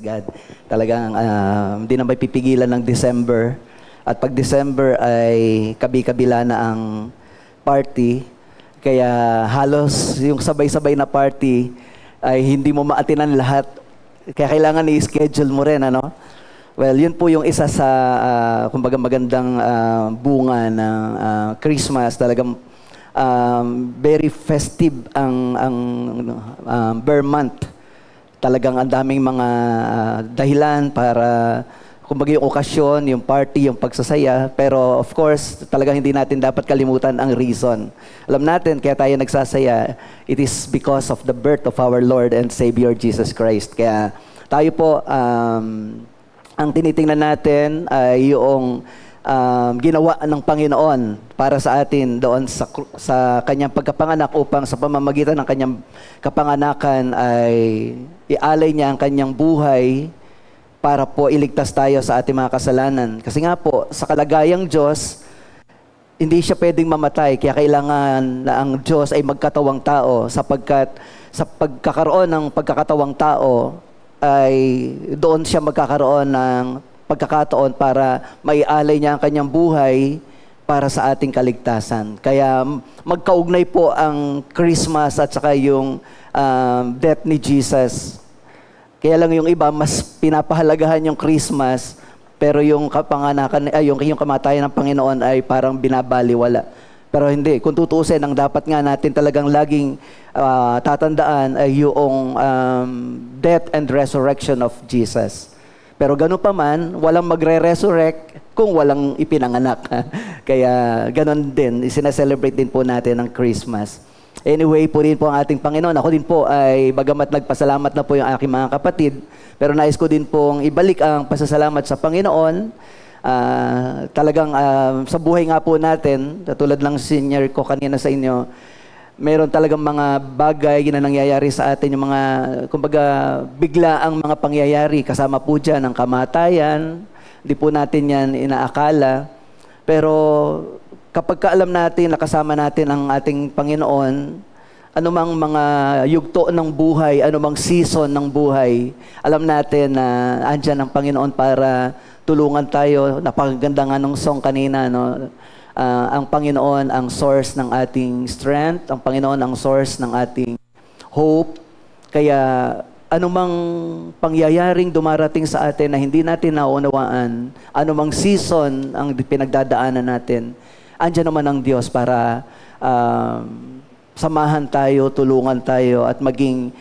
God. Talagang hindi na may pipigilan ng December. At pag December ay kabi-kabila na ang party. Kaya halos yung sabay-sabay na party ay hindi mo maatinan lahat. Kaya kailangan i-schedule mo rin, ano? Well, yun po yung isa sa, kumbaga magandang bunga ng Christmas. Talagang very festive ang Bear Month. Talagang ang daming mga dahilan para, kumbaga yung okasyon, yung party, yung pagsasaya. Pero of course, talagang hindi natin dapat kalimutan ang reason. Alam natin, kaya tayo nagsasaya, it is because of the birth of our Lord and Savior Jesus Christ. Kaya tayo po, ang tinitingnan natin ay yung ginawa ng Panginoon para sa atin doon sa kanyang pagkapanganak upang sa pamamagitan ng kanyang kapanganakan ay ialay niya ang kanyang buhay para po iligtas tayo sa ating mga kasalanan. Kasi nga po, sa kalagayang Diyos, hindi siya pwedeng mamatay. Kaya kailangan na ang Diyos ay magkatawang tao sapagkat sa pagkakaroon ng pagkakatawang tao ay doon siya magkakaroon ng pagkakataon para maialay niya ang kanyang buhay para sa ating kaligtasan. Kaya magkaugnay po ang Christmas at saka yung death ni Jesus. Kaya lang yung iba, mas pinapahalagahan yung Christmas, pero yung kapanganakan, yung kamatayan ng Panginoon ay parang binabaliwala. Pero hindi, kung tutuusin, ang dapat nga natin talagang laging tatandaan ay yung death and resurrection of Jesus. Pero gano'n pa man, walang magre-resurrect kung walang ipinanganak. Kaya gano'n din, sineselebrate din po natin ang Christmas. Anyway, purihin po ang ating Panginoon. Ako din po ay, bagamat nagpasalamat na po yung aking mga kapatid, pero nais ko din pong ibalik ang pasasalamat sa Panginoon. Talagang sa buhay nga po natin, tulad ng senior ko kanina sa inyo, meron talagang mga bagay na nangyayari sa atin, yung mga, kumbaga, bigla ang mga pangyayari. Kasama po dyan ang kamatayan. Hindi po natin yan inaakala. Pero kapag kaalam natin, nakasama natin ang ating Panginoon, anumang mga yugto ng buhay, anumang season ng buhay, alam natin na andyan ang Panginoon para tulungan tayo. Napakaganda nga ng song kanina, no? Ang Panginoon ang source ng ating strength, ang Panginoon ang source ng ating hope. Kaya anumang pangyayaring dumarating sa atin na hindi natin naunawaan, anumang season ang pinagdadaanan natin, andyan naman ang Diyos para samahan tayo, tulungan tayo at maging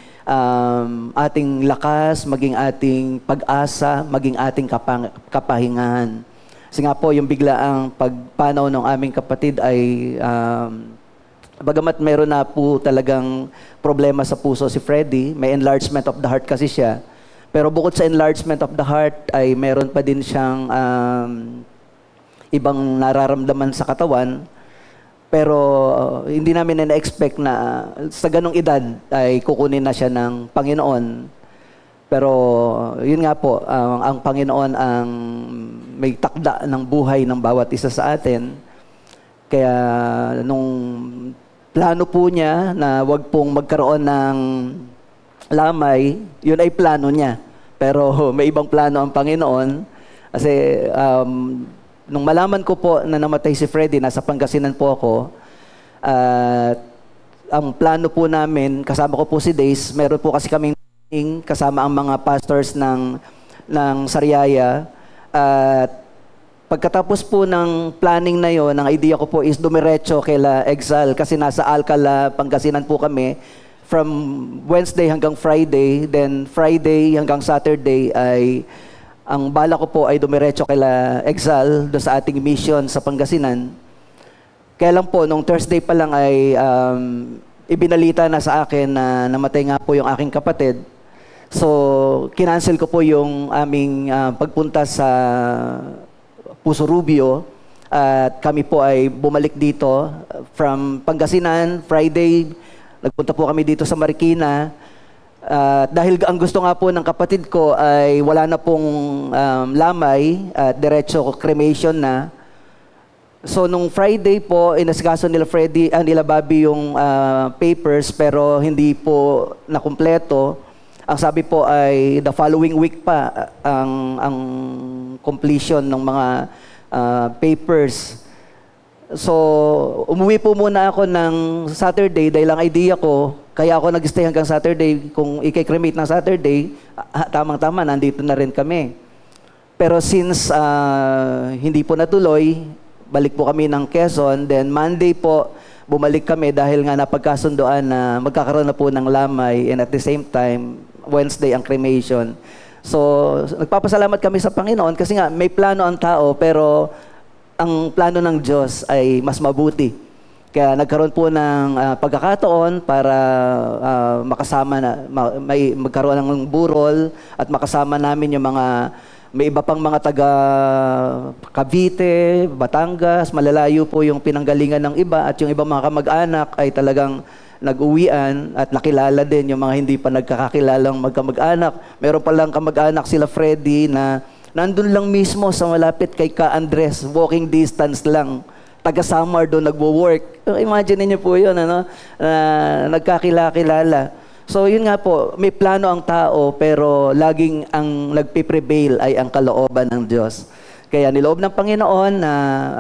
ating lakas, maging ating pag-asa, maging ating kapahingahan. Kasi nga po, yung biglaang pagpanaw ng aming kapatid ay, bagamat meron na po talagang problema sa puso si Freddy, may enlargement of the heart kasi siya. Pero bukod sa enlargement of the heart, ay meron pa din siyang ibang nararamdaman sa katawan. Pero hindi namin na-expect na sa ganong edad ay kukunin na siya ng Panginoon. Pero yun nga po, ang Panginoon ang may takda ng buhay ng bawat isa sa atin. Kaya nung plano po niya na wag pong magkaroon ng lamay, yun ay plano niya. Pero may ibang plano ang Panginoon. Kasi nung malaman ko po na namatay si Freddy, nasa Pangasinan po ako, ang plano po namin, kasama ko po si Days, meron po kasi kaming kasama ang mga pastors ng Sariaya. At pagkatapos po ng planning na yon, ang idea ko po is dumiretso kaila Exal kasi nasa Alcala, Pangasinan po kami from Wednesday hanggang Friday, then Friday hanggang Saturday ay ang bala ko po ay dumiretso kaila Exal do sa ating mission sa Pangasinan. Kaya lang po, nung Thursday pa lang ay ibinalita na sa akin na namatay nga po yung aking kapatid. So, kinancel ko po yung aming pagpunta sa Puso Rubio at kami po ay bumalik dito from Pangasinan. Friday, nagpunta po kami dito sa Marikina. Dahil ang gusto nga po ng kapatid ko ay wala na pong lamay at diretso cremation na. So, nung Friday po, inasikaso nila nila Bobby yung papers pero hindi po nakumpleto. Ang sabi po ay the following week pa ang completion ng mga papers. So, umuwi po muna ako ng Saturday dahil ang idea ko, kaya ako nag-stay hanggang Saturday. Kung i-cremate ng Saturday, tamang-tama, nandito na rin kami. Pero since hindi po natuloy, balik po kami ng Quezon. Then Monday po, bumalik kami dahil nga napagkasundoan na magkakaroon na po ng lamay and at the same time, Wednesday ang cremation. So, nagpapasalamat kami sa Panginoon kasi nga may plano ang tao pero ang plano ng Diyos ay mas mabuti. Kaya nagkaroon po ng pagkakataon para makasama na, magkaroon ng burol at makasama namin yung mga, may iba pang mga taga Cavite, Batangas, malalayo po yung pinanggalingan ng iba at yung ibang mga kamag-anak ay talagang nag-uwian at nakilala din yung mga hindi pa nagkakakilalang magkamag-anak. Meron palang kamag-anak sila Freddy na nandun lang mismo sa malapit kay Ka Andres, walking distance lang. Taga Samar doon nagwo-work. Imagine niyo po yun, nagkakilala. So yun nga po, may plano ang tao pero laging ang nagpiprevail ay ang kalooban ng Diyos. Kaya niloob ng Panginoon na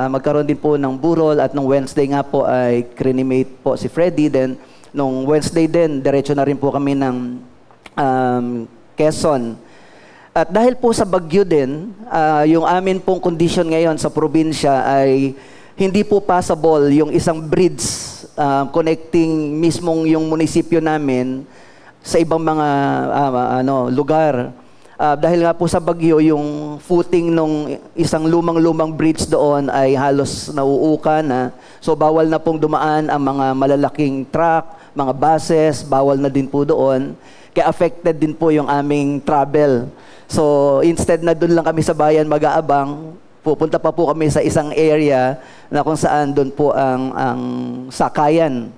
magkaroon din po ng burol at nung Wednesday nga po ay cremate po si Freddy. Then nung Wednesday din, diretso na rin po kami ng Quezon. At dahil po sa bagyo din, yung amin pong condition ngayon sa probinsya ay hindi po passable yung isang bridge connecting mismong yung munisipyo namin sa ibang mga lugar. Dahil nga po sa bagyo, yung footing nung isang lumang-lumang bridge doon ay halos nauuka na. So bawal na pong dumaan ang mga malalaking truck, mga buses, bawal na din po doon. Kaya affected din po yung aming travel. So instead na doon lang kami sa bayan mag-aabang, pupunta pa po kami sa isang area na kung saan doon po ang sakayan.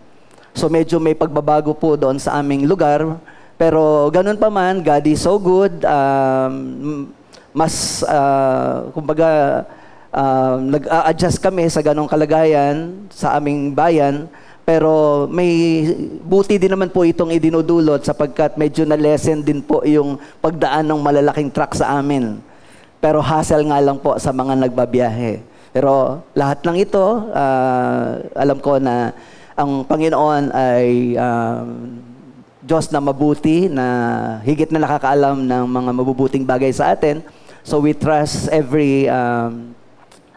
So medyo may pagbabago po doon sa aming lugar. Pero ganun pa man, God is so good. Kumbaga, nag-a-adjust kami sa ganong kalagayan sa aming bayan. Pero may buti din naman po itong idinudulot sapagkat medyo na-lessen din po yung pagdaan ng malalaking truck sa amin. Pero hassle nga lang po sa mga nagbabiyahe. Pero lahat ng ito, alam ko na ang Panginoon ay Diyos na mabuti, na higit na nakakaalam ng mga mabubuting bagay sa atin. So we trust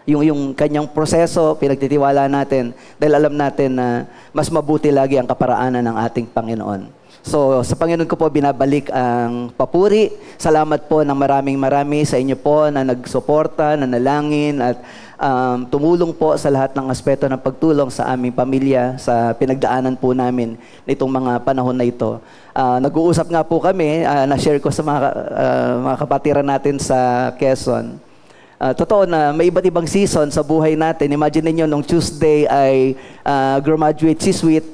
yung kanyang proseso, pinagtitiwala natin dahil alam natin na mas mabuti lagi ang kaparaanan ng ating Panginoon. So sa Panginoon ko po binabalik ang papuri. Salamat po ng marami sa inyo po na nagsuporta, nanalangin at tumulong po sa lahat ng aspeto ng pagtulong sa aming pamilya sa pinagdaanan po namin nitong mga panahon na ito. Nag-uusap nga po kami, na-share ko sa mga kapatiran natin sa Quezon. Totoo na may iba't ibang season sa buhay natin. Imagine niyo nung Tuesday ay graduate si Sweet,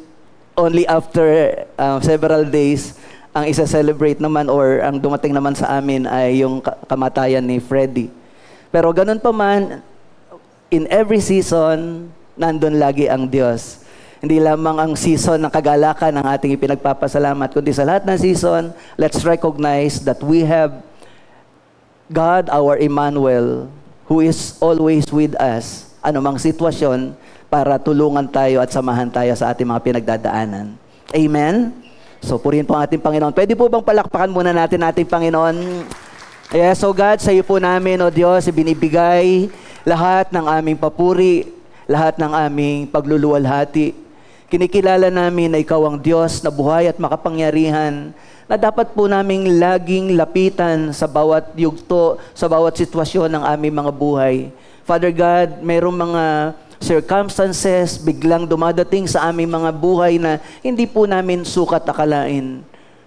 only after several days ang isa-celebrate naman or ang dumating naman sa amin ay yung kamatayan ni Freddy. Pero ganun pa man, in every season, nandun lagi ang Diyos. Hindi lamang ang season ng kagalakan ang ating ipinagpapasalamat, kundi sa lahat ng season, let's recognize that we have God, our Emmanuel, who is always with us, anumang sitwasyon, para tulungan tayo at samahan tayo sa ating mga pinagdadaanan. Amen? So, purihin po ang ating Panginoon. Pwede po bang palakpakan muna natin ating Panginoon? Yes, so God, sa iyo po namin, O Diyos, ibinibigay lahat ng aming papuri, lahat ng aming pagluluwalhati. Kinikilala namin na ikaw ang Diyos na buhay at makapangyarihan, na dapat po naming laging lapitan sa bawat yugto, sa bawat sitwasyon ng aming mga buhay. Father God, mayroong mga circumstances biglang dumadating sa aming mga buhay na hindi po namin sukat akalain.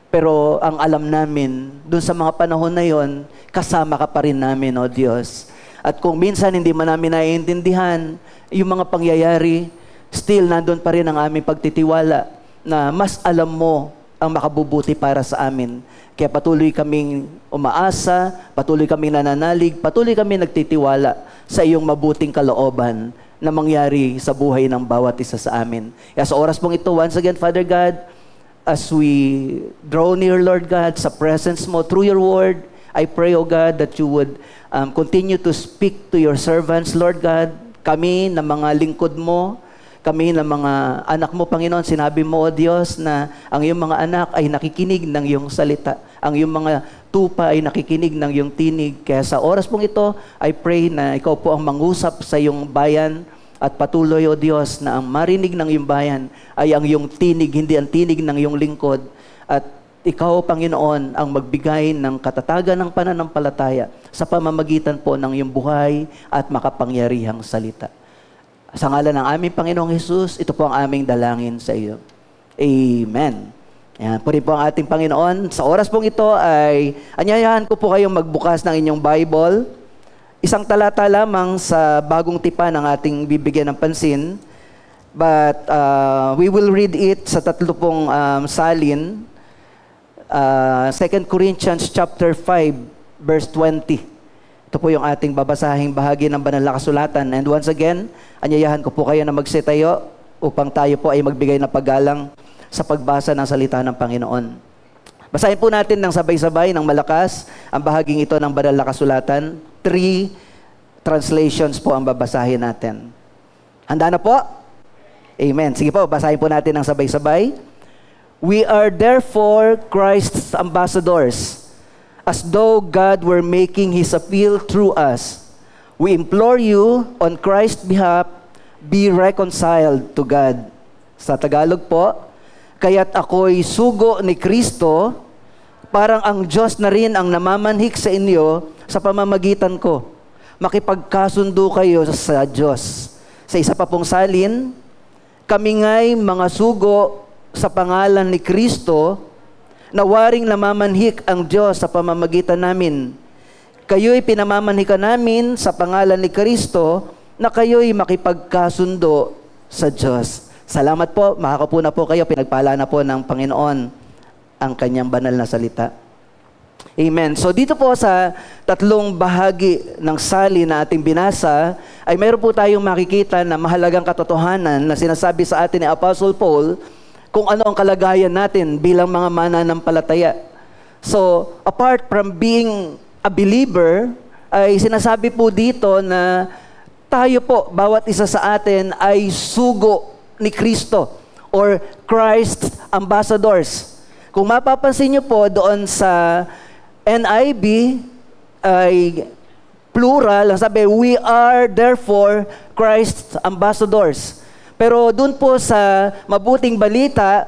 Pero ang alam namin, dun sa mga panahon na yon, kasama ka pa rin namin, O Diyos. At kung minsan hindi man namin naiintindihan yung mga pangyayari, still nandun pa rin ang aming pagtitiwala na mas alam mo ang makabubuti para sa amin. Kaya patuloy kaming umaasa, patuloy kaming nananalig, patuloy kaming nagtitiwala sa iyong mabuting kalooban na mangyari sa buhay ng bawat isa sa amin. Kaya sa oras pong ito, once again, Father God, as we draw near, Lord God, sa presence mo through your word, I pray, O God, that you would continue to speak to your servants, Lord God. Kami na mga lingkod mo, kami na mga anak mo, Panginoon, sinabi mo, O Diyos, na ang iyong mga anak ay nakikinig ng iyong salita. Ang iyong mga tupa ay nakikinig ng iyong tinig. Kaya sa oras pong ito, I pray na ikaw po ang mangusap sa iyong bayan at patuloy, O Diyos, na ang marinig ng iyong bayan ay ang iyong tinig, hindi ang tinig ng iyong lingkod. At ikaw, Panginoon, ang magbigay ng katatagan ng pananampalataya sa pamamagitan po ng iyong buhay at makapangyarihang salita. Sa ngalan ng aming Panginoong Hesus, ito po ang aming dalangin sa iyo. Amen. Ayan, puri po ang ating Panginoon. Sa oras pong ito ay anyayahan ko po kayong magbukas ng inyong Bible. Isang talata lamang sa bagong tipan ng ating bibigyan ng pansin. But we will read it sa tatlo pong salin. 2 Corinthians chapter 5, verse 20. Ito po yung ating babasahing bahagi ng banal na kasulatan. And once again, anyayahan ko po kayo na magsitayo upang tayo po ay magbigay na paggalang sa pagbasa ng salita ng Panginoon. Basahin po natin ng sabay-sabay, ng malakas, ang bahaging ito ng banal na kasulatan. 3 translations po ang babasahin natin. Handa na po? Amen. Sige po, basahin po natin ng sabay-sabay. We are therefore Christ's ambassadors, as though God were making His appeal through us. We implore you, on Christ's behalf, be reconciled to God. Sa Tagalog po, kaya't ako'y sugo ni Kristo, parang ang Diyos na rin ang namamanhik sa inyo sa pamamagitan ko. Makipagkasundo kayo sa Diyos. Sa isa pa pong salin, kami nga'y mga sugo sa pangalan ni Kristo, na waring namamanhik ang Diyos sa pamamagitan namin. Kayo'y pinamamanhikan namin sa pangalan ni Kristo, na kayo'y makipagkasundo sa Diyos. Salamat po, makakapo na po kayo, pinagpala na po ng Panginoon ang kanyang banal na salita. Amen. So dito po sa tatlong bahagi ng sali na ating binasa, ay mayroon po tayong makikita na mahalagang katotohanan na sinasabi sa atin ni Apostle Paul kung ano ang kalagayan natin bilang mga mananampalataya. So, apart from being a believer, ay sinasabi po dito na tayo po, bawat isa sa atin ay sugo ni Kristo or Christ's ambassadors. Kung mapapansin niyo po doon sa NIV ay plural, sabi, we are therefore Christ's ambassadors. Pero doon po sa mabuting balita,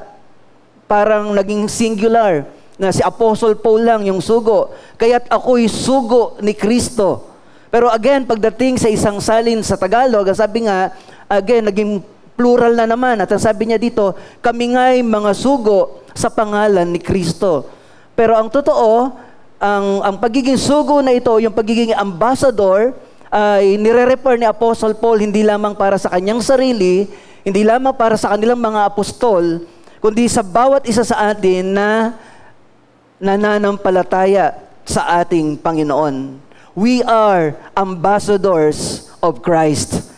parang naging singular, na si Apostle Paul lang yung sugo. Kaya't ako'y sugo ni Kristo. Pero again, pagdating sa isang salin sa Tagalog, sabi nga, again, naging plural na naman. At ang sabi niya dito, kami nga'y mga sugo sa pangalan ni Kristo. Pero ang totoo, ang pagiging sugo na ito, yung pagiging ambassador, ay nire-refer ni Apostle Paul hindi lamang para sa kanyang sarili, hindi lamang para sa kanilang mga apostol, kundi sa bawat isa sa atin na nananampalataya sa ating Panginoon. We are ambassadors of Christ.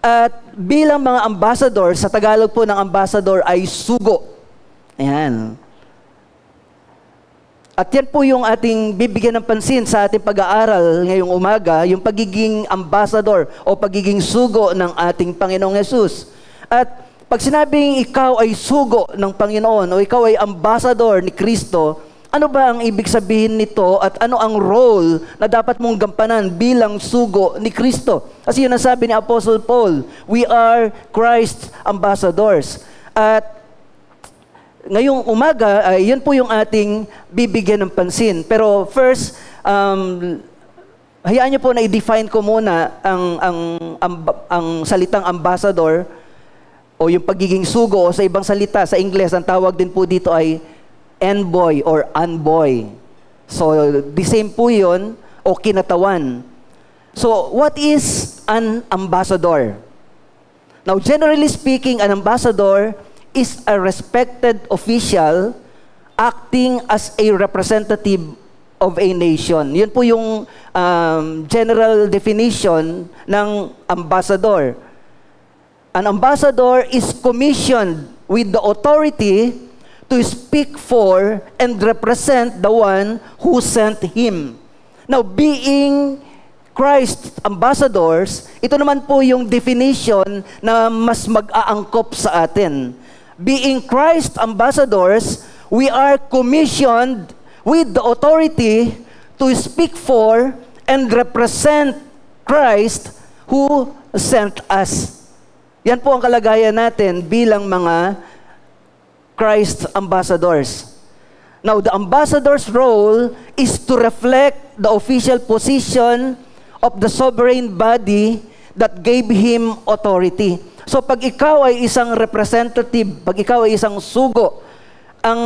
At bilang mga ambassador, sa Tagalog po ng ambassador ay sugo. Ayan. At yan po yung ating bibigyan ng pansin sa ating pag-aaral ngayong umaga, yung pagiging ambassador o pagiging sugo ng ating Panginoong Hesus. At pag sinabing ikaw ay sugo ng Panginoon o ikaw ay ambassador ni Kristo, ano ba ang ibig sabihin nito at ano ang role na dapat mong gampanan bilang sugo ni Kristo? Kasi yun ang sabi ni Apostle Paul, we are Christ's ambassadors. At ngayong umaga, yun po yung ating bibigyan ng pansin. Pero first, hayaan niyo po na i-define ko muna ang salitang ambassador o yung pagiging sugo o sa ibang salita. Sa Ingles, ang tawag din po dito ay envoy or envoy. So, the same po yun o kinatawan. So, what is an ambassador? Now, generally speaking, an ambassador is a respected official acting as a representative of a nation. Yun po yung general definition ng ambassador. An ambassador is commissioned with the authority to speak for and represent the one who sent him. Now, being Christ ambassadors, ito naman po yung definition na mas mag-aangkop sa atin. Being Christ ambassadors, we are commissioned with the authority to speak for and represent Christ who sent us. Yan po ang kalagayan natin bilang mga Christ ambassadors. Now, the ambassador's role is to reflect the official position of the sovereign body that gave him authority. So, pag ikaw ay isang representative, pag ikaw ay isang sugo, ang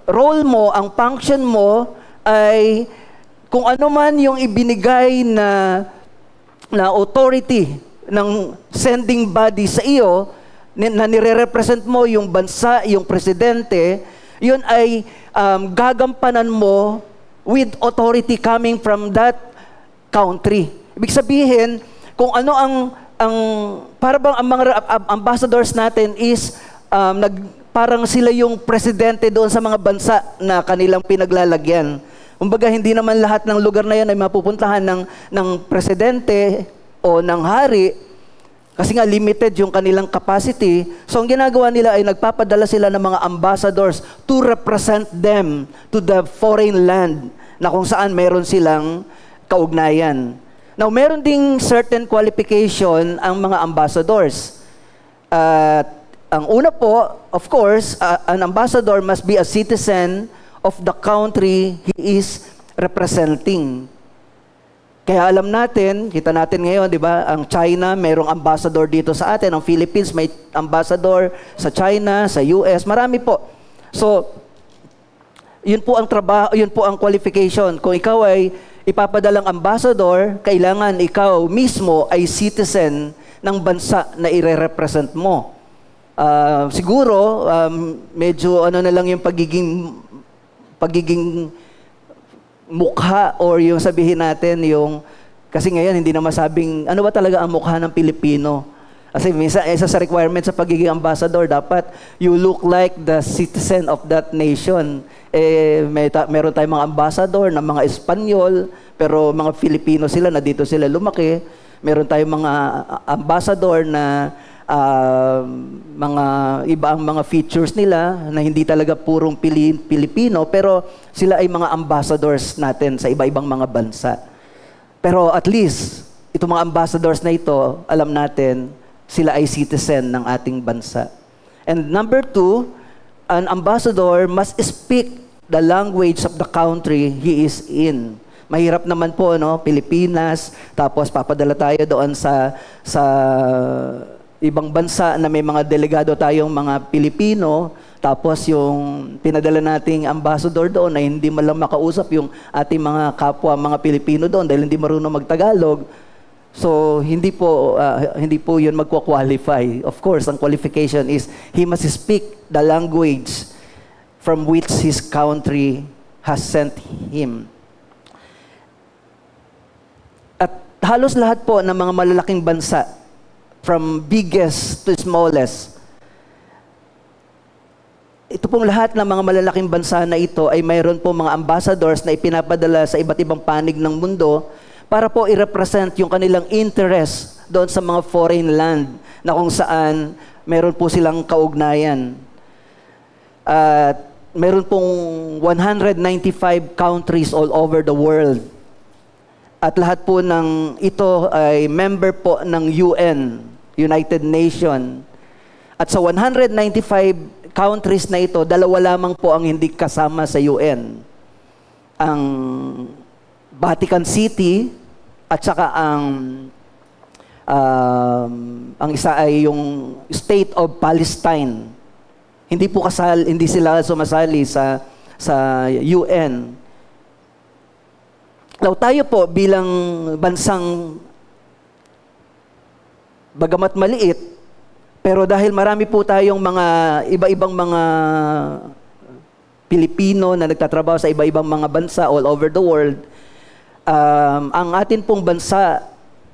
role mo, ang function mo ay kung ano man yung ibinigay na authority ng sending body sa iyo, na nire-represent mo yung bansa, yung presidente, yun ay gagampanan mo with authority coming from that country. Ibig sabihin, kung ano ang para bang ang mga ambassadors natin is parang sila yung presidente doon sa mga bansa na kanilang pinaglalagyan. Kumbaga, hindi naman lahat ng lugar na yan ay mapupuntahan ng presidente o ng hari kasi nga limited yung kanilang capacity. So, ang ginagawa nila ay nagpapadala sila ng mga ambassadors to represent them to the foreign land na kung saan meron silang kaugnayan. Now, meron ding certain qualification ang mga ambassadors. Ang una po, of course, an ambassador must be a citizen of the country he is representing. Kaya alam natin, kita natin ngayon, di ba, ang China, mayroong ambassador dito sa atin. Ang Philippines, may ambassador sa China, sa US, marami po. So, yun po ang trabaho, yun po ang qualification. Kung ikaw ay ipapadalang ambassador, kailangan ikaw mismo ay citizen ng bansa na ire-represent mo. Siguro, medyo ano na lang yung pagiging mukha or yung sabihin natin yung, kasi ngayon hindi na masabing, ano ba talaga ang mukha ng Pilipino? Kasi minsan, isa sa requirement sa pagiging ambassador, dapat you look like the citizen of that nation. Meron tayong mga ambassador na mga Espanyol, pero mga Filipino sila, na dito sila lumaki. Meron tayong mga ambassador na mga iba ang mga features nila na hindi talaga purong Pilipino, pero sila ay mga ambassadors natin sa iba-ibang mga bansa. Pero at least, itong mga ambassadors na ito, alam natin, sila ay citizen ng ating bansa. And number 2, an ambassador must speak the language of the country he is in. Mahirap naman po, no? Pilipinas, tapos papadala tayo doon sa ibang bansa na may mga delegado tayong mga Pilipino, tapos yung pinadala nating ambassador doon ay hindi man lang makausap yung ating mga kapwa, mga Pilipino doon dahil hindi marunong magtagalog. So, hindi po yun magko-qualify. Of course, ang qualification is he must speak the language from which his country has sent him. At halos lahat po ng mga malalaking bansa, from biggest to smallest, ito pong lahat ng mga malalaking bansa na ito ay mayroon po mga ambassadors na ipinapadala sa iba't ibang panig ng mundo para po i-represent yung kanilang interest doon sa mga foreign land na kung saan meron po silang kaugnayan. At meron pong 195 countries all over the world. At lahat po ng ito ay member po ng UN, United Nations. At sa 195 countries na ito, 2 lamang po ang hindi kasama sa UN. Ang Vatican City at saka ang isa ay yung State of Palestine. Hindi sila sumasali sa UN. Now, tayo po bilang bansang bagamat maliit, pero dahil marami po tayong mga iba-ibang mga Pilipino na nagtatrabaho sa iba-ibang mga bansa all over the world, ang atin pong bansa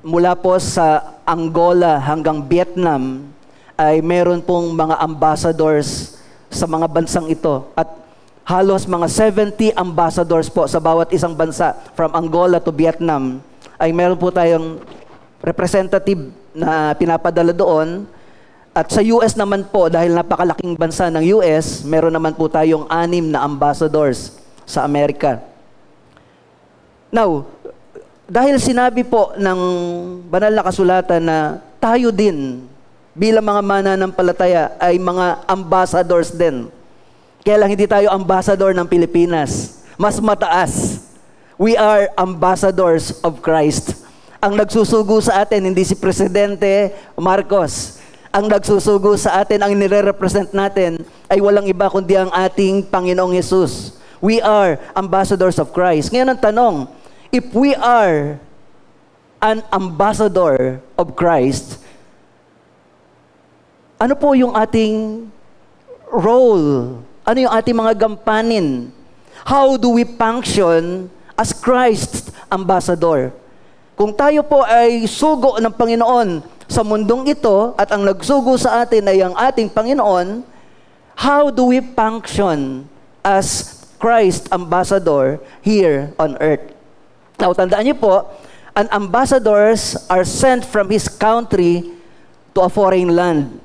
mula po sa Angola hanggang Vietnam ay meron pong mga ambassadors sa mga bansang ito. At halos mga 70 ambassadors po sa bawat isang bansa, from Angola to Vietnam, ay meron po tayong representative na pinapadala doon. At sa US naman po, dahil napakalaking bansa ng US, meron naman po tayong 6 na ambassadors sa Amerika. Now, dahil sinabi po ng banal na kasulatan na tayo din bilang mga mananampalataya ay mga ambassadors din. Kaya lang hindi tayo ambassador ng Pilipinas. Mas mataas. We are ambassadors of Christ. Ang nagsusugo sa atin, hindi si Presidente Marcos. Ang nagsusugo sa atin, ang nire-represent natin, ay walang iba kundi ang ating Panginoong Jesus. We are ambassadors of Christ. Ngayon ang tanong, if we are an ambassador of Christ, ano po yung ating role? Ano yung ating mga gampanin? How do we function as Christ's ambassador? Kung tayo po ay sugo ng Panginoon sa mundong ito at ang nagsugo sa atin ay ang ating Panginoon, how do we function as Christ ambassador here on earth? Now, tandaan niyo po, an ambassadors are sent from his country to a foreign land.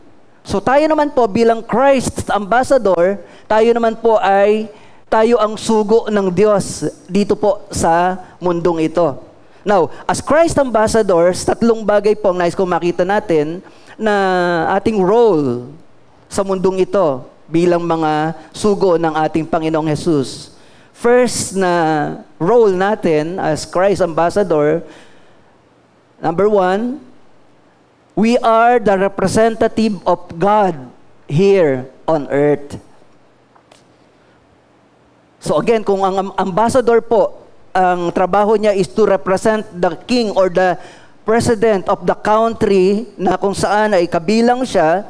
So tayo naman po bilang Christ ambassador, tayo naman po ay tayo ang sugo ng Diyos dito po sa mundong ito. Now, as Christ ambassadors, 3 bagay po ang nais kong makita natin na ating role sa mundong ito bilang mga sugo ng ating Panginoong Jesus. First na role natin as Christ ambassador, number 1, we are the representative of God here on earth. So again, kung ang ambassador po, ang trabaho niya is to represent the king or the president of the country na kung saan ay kabilang siya,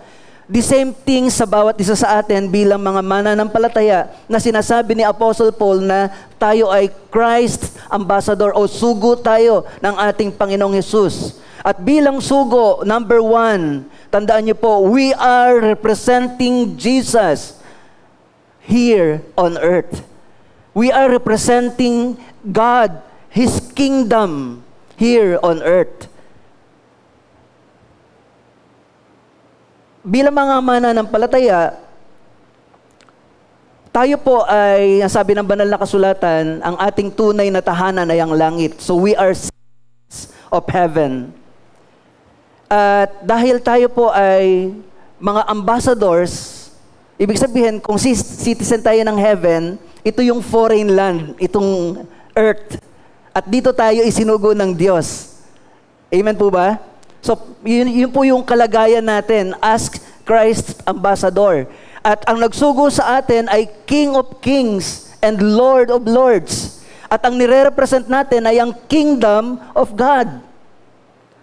the same thing sa bawat isa sa atin bilang mga mananampalataya na sinasabi ni Apostle Paul na tayo ay Christ ambassador o sugo tayo ng ating Panginoong Jesus. At bilang sugo, number 1, tandaan niyo po, we are representing Jesus here on earth. We are representing God, His kingdom here on earth. Bilang mga mananampalataya, tayo po ay, sabi ng banal na kasulatan, ang ating tunay na tahanan ay ang langit. So we are citizens of heaven. At dahil tayo po ay mga ambassadors, ibig sabihin, kung citizen tayo ng heaven, ito yung foreign land, itong earth. At dito tayo isinugo ng Diyos. Amen po ba? So, yun po yung kalagayan natin as Christ ambassador. At ang nagsugo sa atin ay King of Kings and Lord of Lords. At ang nire-represent natin ay ang kingdom of God.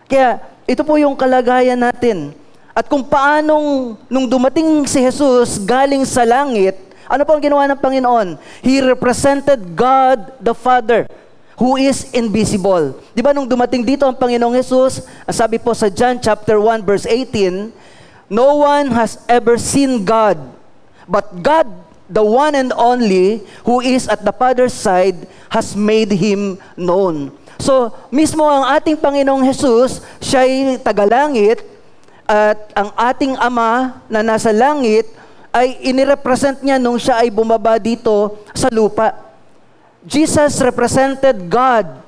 Kaya, ito po yung kalagayan natin. At kung paanong, nung dumating si Jesus galing sa langit, ano po ang ginawa ng Panginoon? He represented God the Father, who is invisible. Di ba nung dumating dito ang Panginoong Jesus, sabi po sa John chapter 1 verse 18, no one has ever seen God, but God, the one and only, who is at the Father's side, has made Him known. So, mismo ang ating Panginoong Jesus, siya'y tagalangit, at ang ating Ama na nasa langit, ay inirepresent niya nung siya ay bumaba dito sa lupa. Jesus represented God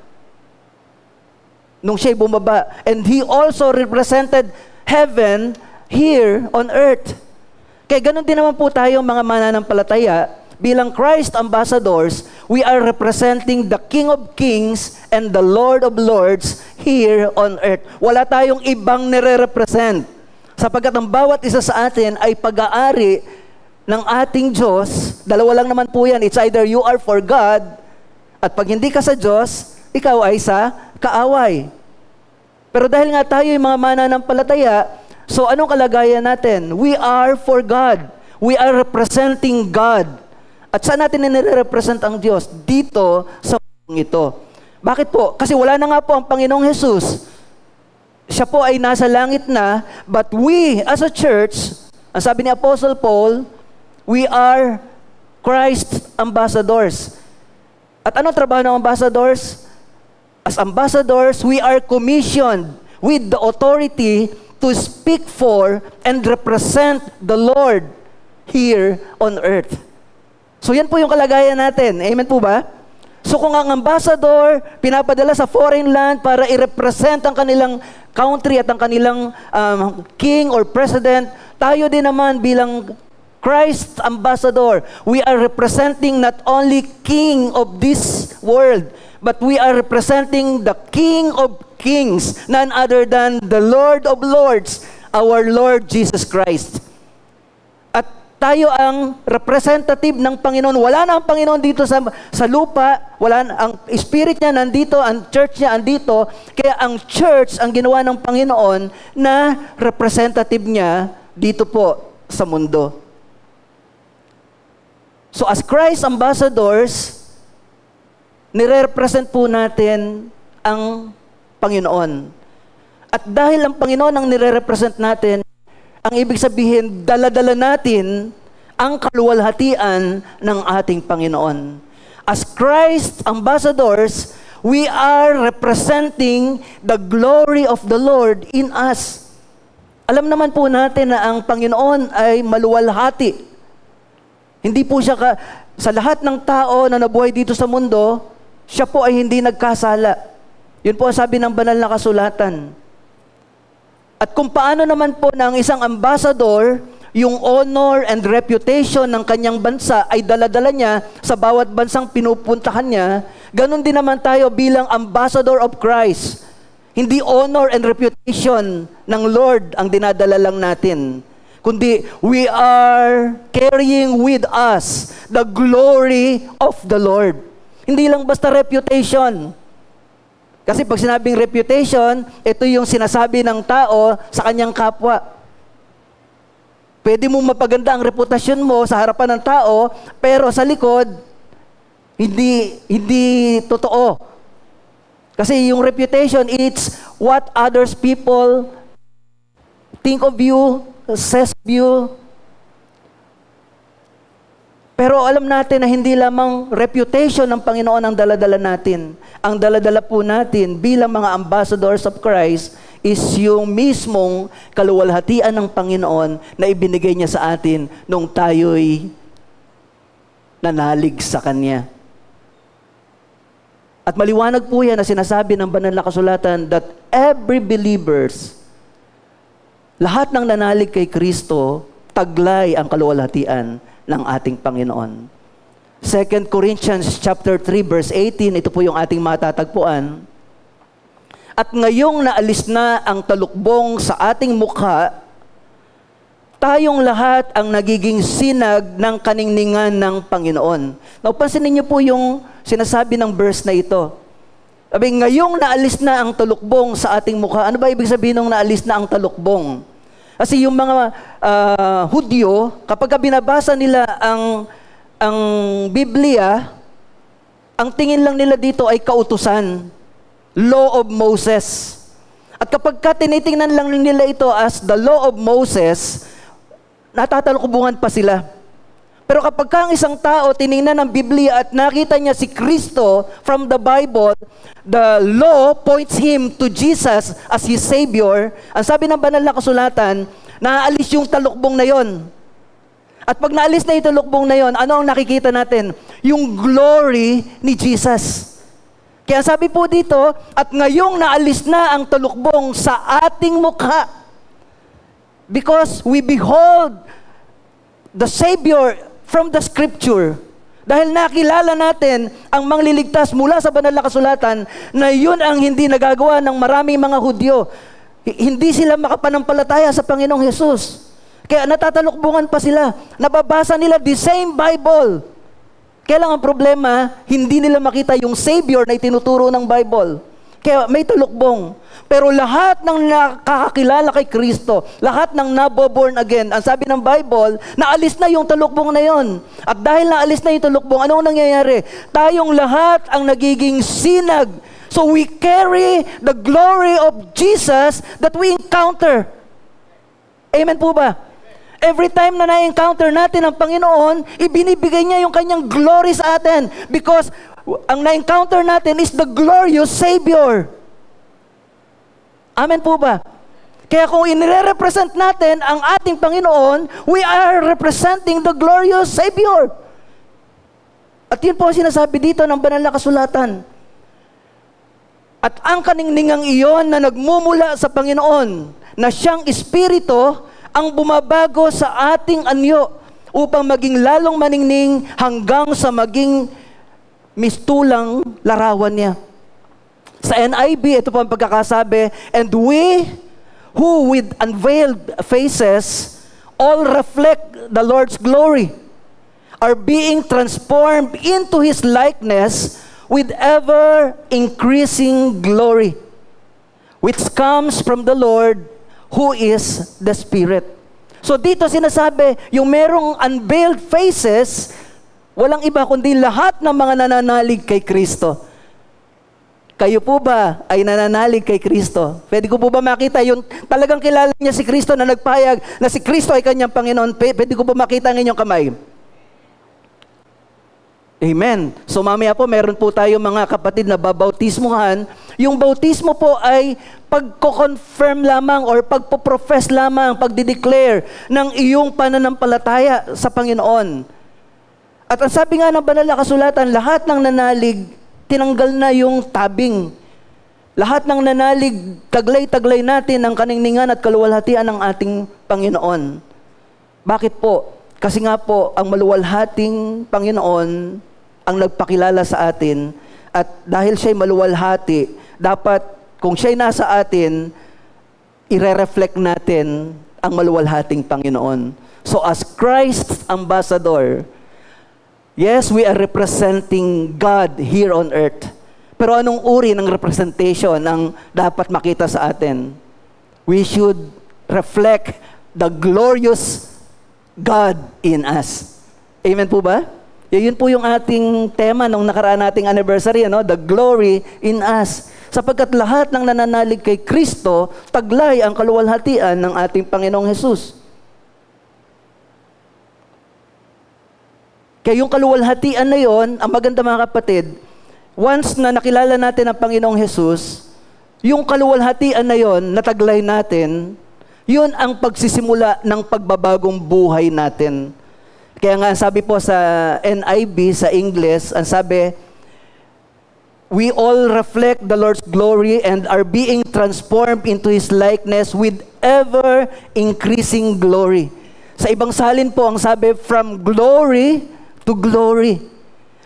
nung siya ay bumaba. And He also represented heaven here on earth. Kaya ganun din naman po tayo mga mananampalataya. Bilang Christ ambassadors, we are representing the King of Kings and the Lord of Lords here on earth. Wala tayong ibang nire-represent. Sapagkat ang bawat isa sa atin ay pag-aari ng ating Diyos. Dalawa lang naman po yan. It's either you are for God, at pag hindi ka sa Diyos, ikaw ay sa kaaway. Pero dahil nga tayo yung mga mananampalataya, so anong kalagayan natin? We are for God. We are representing God. At saan natin nire-represent ang Diyos? Dito sa mundong ito. Bakit po? Kasi wala na nga po ang Panginoong Jesus. Siya po ay nasa langit na, but we as a church, ang sabi ni Apostle Paul, We are Christ's ambassadors. At anong trabaho ng ambassadors? As ambassadors, we are commissioned with the authority to speak for and represent the Lord here on earth. So yan po yung kalagayan natin. Amen po ba? So kung ang ambassador pinapadala sa foreign land para i-represent ang kanilang country at ang kanilang king or president, tayo din naman bilang Christ ambassador, we are representing not only King of this world, but we are representing the King of Kings, none other than the Lord of Lords, our Lord Jesus Christ. At tayo ang representative ng Panginoon. Wala na ang Panginoon dito sa lupa, wala na, ang spirit niya nandito, ang church niya andito, kaya ang church ang ginawa ng Panginoon na representative niya dito po sa mundo. So as Christ ambassadors, nire-represent po natin ang Panginoon. At dahil ang Panginoon ang nire-represent natin, ang ibig sabihin, dala-dala natin ang kaluwalhatian ng ating Panginoon. As Christ ambassadors, we are representing the glory of the Lord in us. Alam naman po natin na ang Panginoon ay maluwalhati. Hindi po siya sa lahat ng tao na nabuhay dito sa mundo, siya po ay hindi nagkasala. Yun po ang sabi ng banal na kasulatan. At kung paano naman po na ang isang ambassador, yung honor and reputation ng kanyang bansa ay dala-dala niya sa bawat bansang pinupuntahan niya, ganun din naman tayo bilang ambassador of Christ. Hindi honor and reputation ng Lord ang dinadala lang natin, kundi we are carrying with us the glory of the Lord. Hindi lang basta reputation. Kasi pag sinabing reputation, ito yung sinasabi ng tao sa kanyang kapwa. Pwede mo mapaganda ang reputasyon mo sa harapan ng tao, pero sa likod, hindi totoo. Kasi yung reputation, it's what others people think of you, says of you. Pero alam natin na hindi lamang reputation ng Panginoon ang daladala natin. Ang daladala po natin bilang mga ambassadors of Christ is yung mismong kaluwalhatian ng Panginoon na ibinigay niya sa atin nung tayo'y nanalig sa Kanya. At maliwanag po yan na sinasabi ng banal na kasulatan that every believers, lahat ng nanalig kay Kristo, taglay ang kaluwalhatian ng ating Panginoon. 2 Corinthians chapter 3 verse 18, ito po yung ating matatagpuan. At ngayong naalis na ang talukbong sa ating mukha, tayong lahat ang nagiging sinag ng kaningningan ng Panginoon. Now, pansinin niyo po yung sinasabi ng verse na ito. Sabi, ngayong naalis na ang talukbong sa ating mukha. Ano ba ibig sabihin ng naalis na ang talukbong? Kasi yung mga Hudyo, kapag binabasa nila ang Biblia, ang tingin lang nila dito ay kautusan, law of Moses. At kapag tinitingnan lang nila ito as the law of Moses, natatalukbungan pa sila. Pero kapag ang isang tao tiningnan ng Biblia at nakita niya si Kristo from the Bible, the law points him to Jesus as his Savior. Ang sabi ng banal na kasulatan, naaalis yung talukbong na yon. At pag naalis na yung talukbong na yon, ano ang nakikita natin? Yung glory ni Jesus. Kaya sabi po dito, at ngayong naalis na ang talukbong sa ating mukha, because we behold the Savior from the Scripture. Dahil nakilala natin ang mangliligtas mula sa banal na kasulatan na yun ang hindi nagagawa ng maraming mga Hudyo. Hindi sila makapanampalataya sa Panginoong Hesus. Kaya natatalukbungan pa sila. Nababasa nila the same Bible. Kaya lang ang problema, hindi nila makita yung Savior na itinuturo ng Bible. Kaya may talukbong. Pero lahat ng nakakakilala kay Kristo, lahat ng naboborn again, ang sabi ng Bible, naalis na yung talukbong na yon. At dahil naalis na yung talukbong, anong nangyayari? Tayong lahat ang nagiging sinag. So we carry the glory of Jesus that we encounter. Amen po ba? Every time na na-encounter natin ang Panginoon, ibinibigay niya yung kanyang glory sa atin. Because ang na-encounter natin is the glorious Savior. Amen po ba? Kaya kung inire-represent natin ang ating Panginoon, we are representing the glorious Savior. At yun po ang sinasabi dito ng banal na kasulatan. At ang kaningningang iyon na nagmumula sa Panginoon, na siyang Espiritu, ang bumabago sa ating anyo upang maging lalong maningning hanggang sa maging mistulang larawan niya. Sa NIV, ito po ang pagkakasabi, and we who with unveiled faces all reflect the Lord's glory are being transformed into His likeness with ever-increasing glory, which comes from the Lord who is the Spirit. So dito sinasabi, yung merong unveiled faces, walang iba kundi lahat ng mga nananalig kay Kristo. Kayo po ba ay nananalig kay Kristo? Pwede ko po ba makita yung talagang kilala niya si Kristo na nagpayag na si Kristo ay kanyang Panginoon? Pwede ko ba makita ang inyong kamay? Amen. So mamaya po, meron po tayo mga kapatid na babautismuhan. Yung bautismo po ay pagko-confirm lamang or pagpo-profess lamang, pagdi-declare ng iyong pananampalataya sa Panginoon. At ang sabi nga ng banal na kasulatan, lahat ng nanalig, tinanggal na yung tabing. Lahat ng nanalig, taglay-taglay natin ang kaningningan at kaluwalhatian ng ating Panginoon. Bakit po? Kasi nga po, ang maluwalhating Panginoon ang nagpakilala sa atin, at dahil siya'y maluwalhati, dapat kung siya'y nasa atin, ire-reflect natin ang maluwalhating Panginoon. So as Christ's ambassador, yes, we are representing God here on earth. Pero anong uri ng representation ang dapat makita sa atin? We should reflect the glorious God in us. Amen po ba? Yun po yung ating tema nung nakaraan nating anniversary, the glory in us. Sapagkat lahat ng nananalig kay Kristo, taglay ang kaluwalhatian ng ating Panginoong Hesus. Kaya yung kaluwalhatian na yon, ang maganda mga kapatid, once na nakilala natin ang Panginoong Hesus, yung kaluwalhatian na yon, nataglay natin, yun ang pagsisimula ng pagbabagong buhay natin. Kaya nga sabi po sa NIV, sa English, ang sabi, we all reflect the Lord's glory and are being transformed into His likeness with ever-increasing glory. Sa ibang salin po, ang sabi, from glory to glory.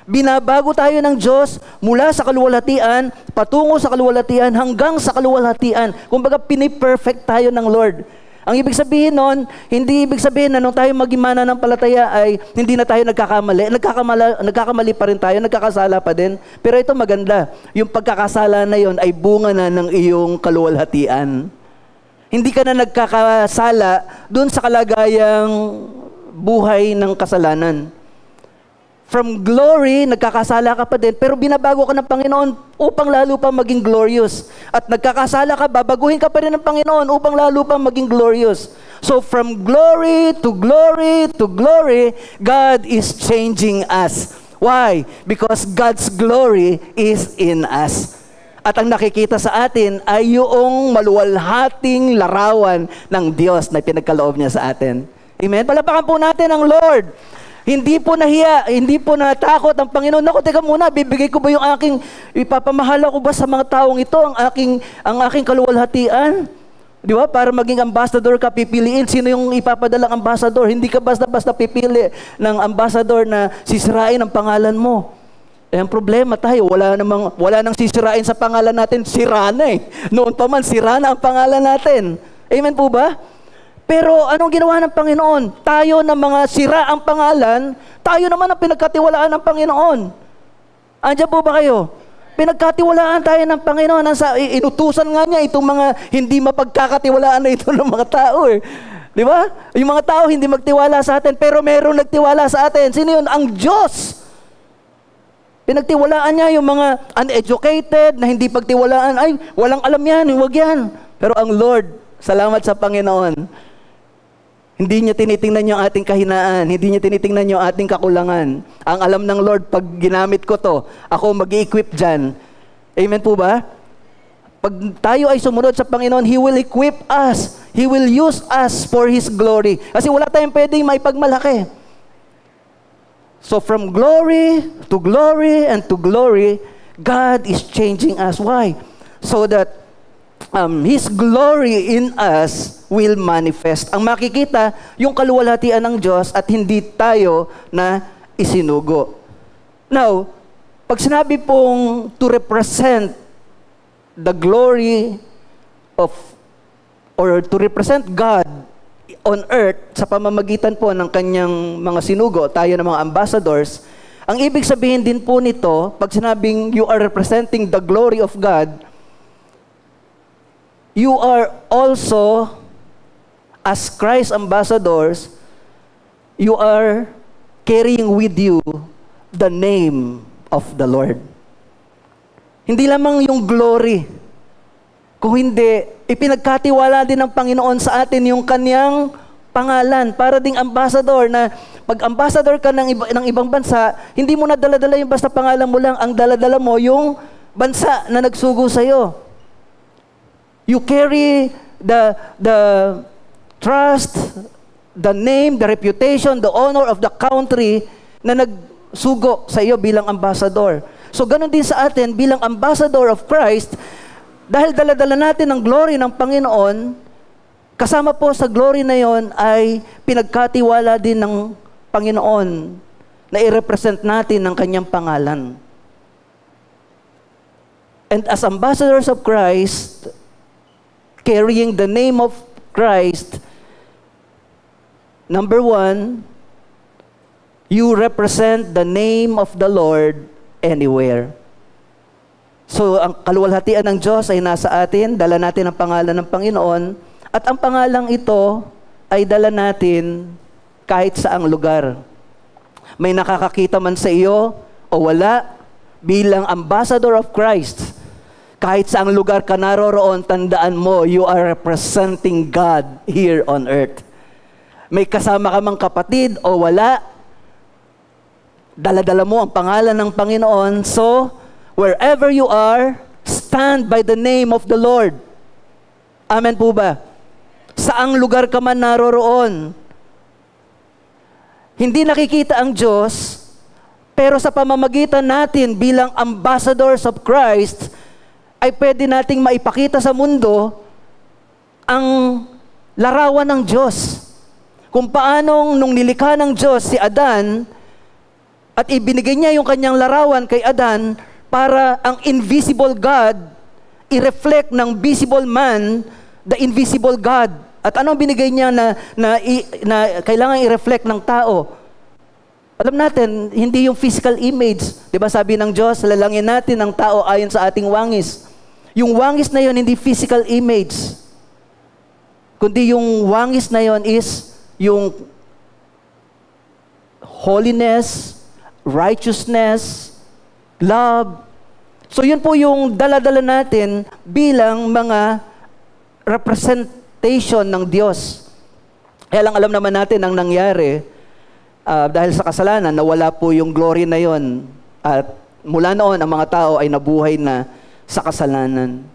Binabago tayo ng Diyos mula sa kaluwalhatian, patungo sa kaluwalhatian, hanggang sa kaluwalhatian. Kumbaga, piniperfect tayo ng Lord. Ang ibig sabihin nun, hindi ibig sabihin na nung tayo maging mananampalataya ay hindi na tayo nagkakamali. Nagkakamali pa rin tayo, nagkakasala pa din. Pero ito maganda, yung pagkakasala na yon ay bunga na ng iyong kaluwalhatian. Hindi ka na nagkakasala dun sa kalagayang buhay ng kasalanan. From glory, nagkakasala ka pa din, pero binabago ka ng Panginoon upang lalo pa maging glorious. At nagkakasala ka, babaguhin ka pa rin ng Panginoon upang lalo pa maging glorious. So from glory to glory to glory, God is changing us. Why? Because God's glory is in us. At ang nakikita sa atin ay yung maluwalhating larawan ng Diyos na pinagkaloob niya sa atin. Amen? Palapakan po natin ang Lord. Hindi po nahiya, hindi po natakot ang Panginoon. Naku, teka muna, bibigay ko ba yung aking, ipapamahala ko ba sa mga taong ito ang aking kaluwalhatian? Di ba? Para maging ambassador ka, pipiliin. Sino yung ipapadalang ambassador? Hindi ka basta-basta pipili ng ambassador na sisirain ang pangalan mo. Eh, ang problema tayo, wala nang sisirain sa pangalan natin, sira na eh. Noon pa man, sira na ang pangalan natin. Amen po ba? Pero anong ginawa ng Panginoon? Tayo na mga sira ang pangalan, tayo naman ang pinagkatiwalaan ng Panginoon. Andiyan po ba kayo? Pinagkatiwalaan tayo ng Panginoon. Inutusan nga niya itong mga hindi mapagkakatiwalaan na ito ng mga tao eh. Di ba? Yung mga tao hindi magtiwala sa atin, pero merong nagtiwala sa atin. Sino yun? Ang Diyos. Pinagtiwalaan niya yung mga uneducated na hindi pagtiwalaan. Ay, walang alam yan, huwag yan. Pero ang Lord, salamat sa Panginoon, Hindi niya tinitingnan yung ating kahinaan. Hindi niya tinitingnan yung ating kakulangan. Ang alam ng Lord, pag ginamit ko to, ako mag-i-equip dyan. Amen po ba? Pag tayo ay sumunod sa Panginoon, He will equip us. He will use us for His glory. Kasi wala tayong pwedeng maipagmalaki. So from glory and to glory, God is changing us. Why? So that His glory in us will manifest. Ang makikita, yung kaluwalhatian ng Diyos at hindi tayo na isinugo. Now, pag sinabi pong to represent the glory of, or to represent God on earth sa pamamagitan po ng kanyang mga sinugo, tayo ng mga ambassadors, ang ibig sabihin din po nito, pag sinabing you are representing the glory of God, you are also, as Christ ambassadors, you are carrying with you the name of the Lord. Hindi lamang yung glory, kung hindi, ipinagkatiwala din ng Panginoon sa atin yung kanyang pangalan, para ding ambassador na pag ambassador ka ng ibang bansa, hindi mo na dala-dala yung basta pangalan mo lang, ang dala-dala mo yung bansa na nagsugo sa'yo. You carry the trust, the name, the reputation, the honor of the country na nagsugo sa iyo bilang ambassador. So ganun din sa atin bilang ambassador of Christ, dahil dala-dala natin ang glory ng Panginoon, kasama po sa glory na yon ay pinagkatiwala din ng Panginoon na i-represent natin ng kanyang pangalan. And as ambassadors of Christ, carrying the name of Christ, number one, you represent the name of the Lord anywhere. So, ang kaluwalhatian ng Diyos ay nasa atin, dala natin ang pangalan ng Panginoon, at ang pangalang ito ay dala natin kahit saang lugar. May nakakakita man sa iyo o wala, bilang ambassador of Christ, kahit saang lugar ka naroroon, tandaan mo, you are representing God here on earth. May kasama ka mang kapatid o wala, dala-dala mo ang pangalan ng Panginoon. So, wherever you are, stand by the name of the Lord. Amen po ba? Saang lugar ka man naroroon, hindi nakikita ang Diyos, pero sa pamamagitan natin bilang ambassadors of Christ, ay pwede nating maipakita sa mundo ang larawan ng Diyos. Kung paanong nung nilikha ng Diyos si Adan, at ibinigay niya yung kanyang larawan kay Adan, para ang invisible God i-reflect ng visible man the invisible God. At anong binigay niya na kailangan i-reflect ng tao? Alam natin, hindi yung physical image. Diba sabi ng Diyos, lalangin natin ang tao ayon sa ating wangis. Yung wangis na yon hindi physical image. Kundi yung wangis na yon is yung holiness, righteousness, love. So yun po yung dala-dala natin bilang mga representation ng Diyos. Kaya lang alam naman natin ang nangyari dahil sa kasalanan, nawala po yung glory na yon. At mula noon, ang mga tao ay nabuhay na sa kasalanan.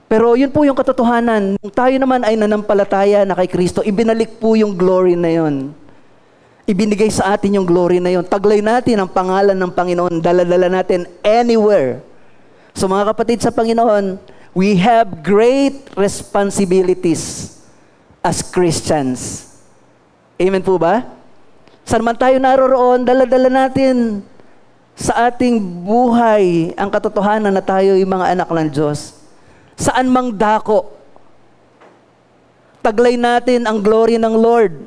Pero yun po yung katotohanan. Kung tayo naman ay nanampalataya na kay Kristo, ibinalik po yung glory na yon. Ibinigay sa atin yung glory na yon. Taglay natin ang pangalan ng Panginoon. Dala-dala natin anywhere. So mga kapatid sa Panginoon, we have great responsibilities as Christians. Amen po ba? Saan man tayo naroroon, dala-dala natin sa ating buhay ang katotohanan na tayo ay mga anak ng Diyos. Saan mang dako, taglay natin ang glory ng Lord.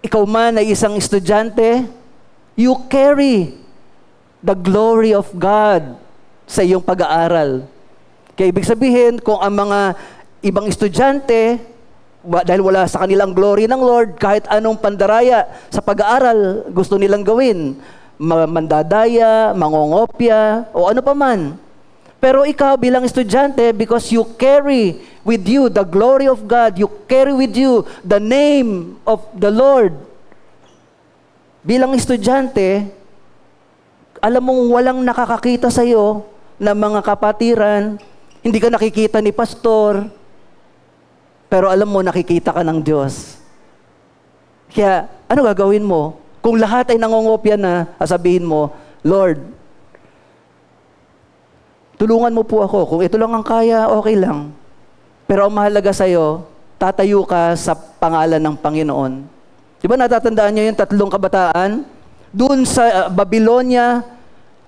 Ikaw man ay isang estudyante, you carry the glory of God sa iyong pag-aaral. Kaya ibig sabihin, kung ang mga ibang estudyante, dahil wala sa kanilang glory ng Lord, kahit anong pandaraya sa pag-aaral gusto nilang gawin, mandadaya, mangongopya, o ano pa man. Pero ikaw bilang estudyante, because you carry with you the glory of God. You carry with you the name of the Lord. Bilang estudyante, alam mong walang nakakakita sa iyo ng mga kapatiran, hindi ka nakikita ni pastor, pero alam mo, nakikita ka ng Diyos. Kaya, ano gagawin mo? Kung lahat ay nangongopya na, sabihin mo, Lord, tulungan mo po ako. Kung ito lang ang kaya, okay lang. Pero ang mahalaga sa'yo, tatayo ka sa pangalan ng Panginoon. Di ba natatandaan niyo yung 3 kabataan? Doon sa Babylonia,